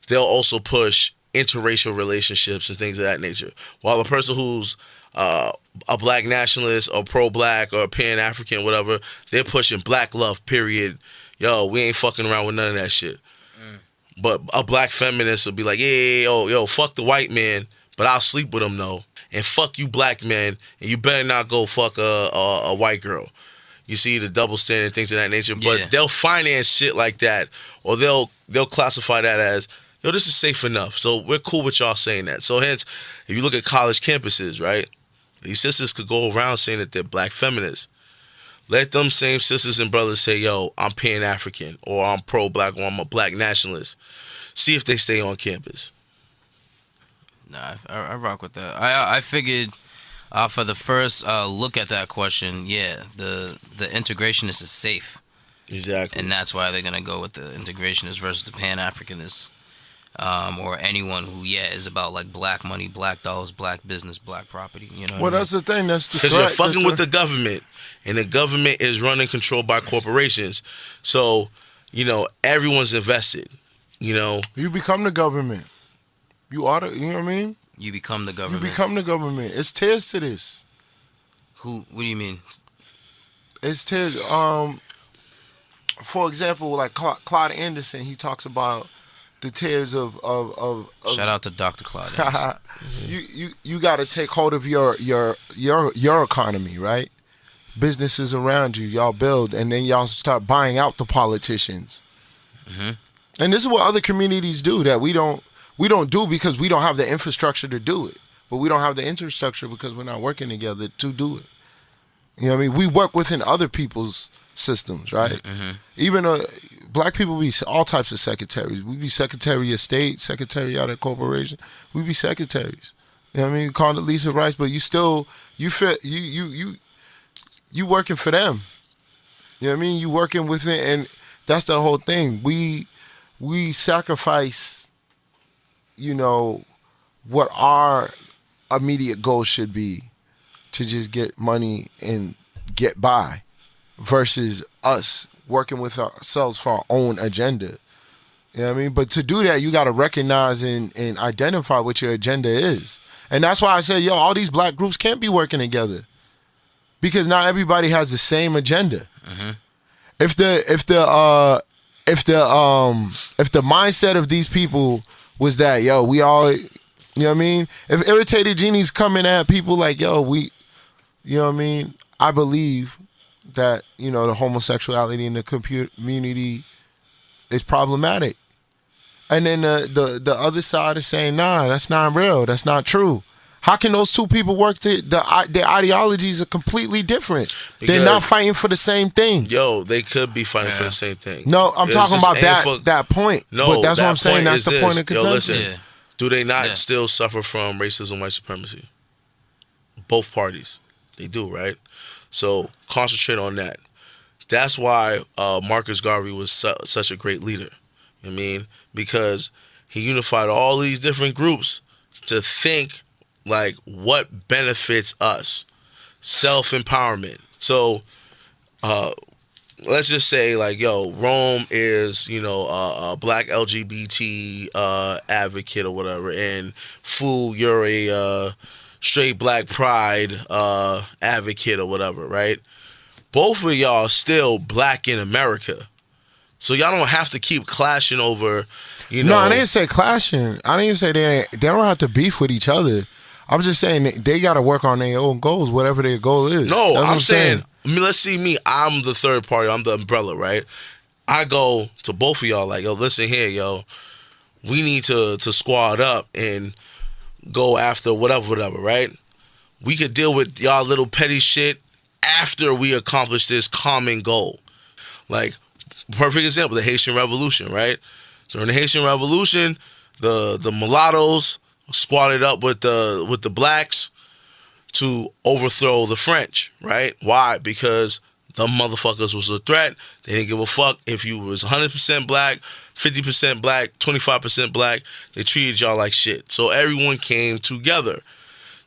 they'll also push interracial relationships and things of that nature. While a person who's a black nationalist or pro-black or pan-African, whatever, they're pushing black love, period. Yo, we ain't fucking around with none of that shit. But a black feminist will be like, yo, fuck the white man, but I'll sleep with him though. And fuck you black men, and you better not go fuck a white girl. You see the double standard, things of that nature. But Yeah. they'll finance shit like that, or they'll classify that as, yo, this is safe enough. So we're cool with y'all saying that. So hence, if you look at college campuses, right, these sisters could go around saying that they're black feminists. Let them same sisters and brothers say, yo, I'm Pan-African, or I'm pro-black, or I'm a black nationalist. See if they stay on campus. Nah, I rock with that. I figured for the first look at that question, yeah, the integrationist is safe. Exactly. And that's why they're going to go with the integrationist versus the Pan-Africanist. Or anyone who, is about like black money, black dollars, black business, black property. You know. Well, that's the thing. That's the Because you're fucking with the government, and the government is run and controlled by corporations. So, everyone's invested. You become the government. You ought to. You know what I mean? You become the You government. become the government. It's tiers to this. What do you mean? It's tiers. For example, like Claude Anderson, he talks about the tiers of Shout out to Dr. Claude Anderson. you got to take hold of your economy, right? Businesses around you, y'all build, and then y'all start buying out the politicians. Mm-hmm. And this is what other communities do that we don't do because we don't have the infrastructure to do it. But we don't have the infrastructure because we're not working together to do it. You know what I mean? We work within other people's systems, right? Mm-hmm. Even black people be all types of secretaries. We be secretary of state, secretary out of corporation. We be secretaries. You know what I mean? Condoleezza Rice, but you working for them. You know what I mean? You working within, and that's the whole thing. We sacrifice, what our immediate goal should be to just get money and get by versus us working with ourselves for our own agenda. You know what I mean? But to do that, you got to recognize and identify what your agenda is. And that's why I said, all these black groups can't be working together because not everybody has the same agenda. Mm-hmm. If the mindset of these people was that, we all, you know what I mean? If irritated genies coming at people like, you know what I mean? I believe that, the homosexuality in the community is problematic. And then the other side is saying, nah, that's not real. That's not true. How can those two people work? Their ideologies are completely different. They're not fighting for the same thing. Yo, they could be fighting for the same thing. No, I'm talking about that point. No, but that's what I'm saying. That's the point of contention. Yo, listen. Do they not still suffer from racism, white supremacy? Both parties. They do, right? So concentrate on that. That's why Marcus Garvey was such a great leader. You know what I mean? Because he unified all these different groups to think like what benefits us, self-empowerment. So let's just say like, yo, Rome is, a black LGBT advocate or whatever, and Fu, you're a straight black pride advocate or whatever, right? Both of y'all still black in America. So y'all don't have to keep clashing over, No, I didn't say clashing. I didn't say they don't have to beef with each other. I'm just saying they got to work on their own goals, whatever their goal is. No, That's what I'm saying, let's see me. I'm the third party. I'm the umbrella, right? I go to both of y'all like, yo, listen here, yo. We need to squad up and go after whatever, right? We could deal with y'all little petty shit after we accomplish this common goal. Like, perfect example, the Haitian Revolution, right? During the Haitian Revolution, the mulattoes squatted up with the blacks to overthrow the French, right? Why? Because the motherfuckers was a threat. They didn't give a fuck if you was 100% black, 50% black, 25% black. They treated y'all like shit. So everyone came together.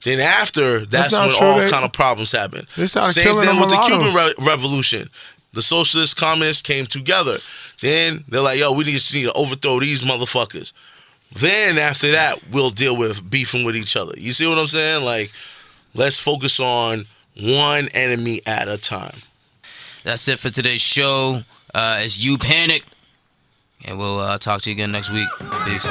Then after, that's when all kind of problems happened. Same thing with the Cuban Revolution. The socialists, communists came together. Then they're like, yo, we need to overthrow these motherfuckers. Then after that, we'll deal with beefing with each other. You see what I'm saying? Like, let's focus on one enemy at a time. That's it for today's show. It's You Panic. And we'll talk to you again next week. Peace.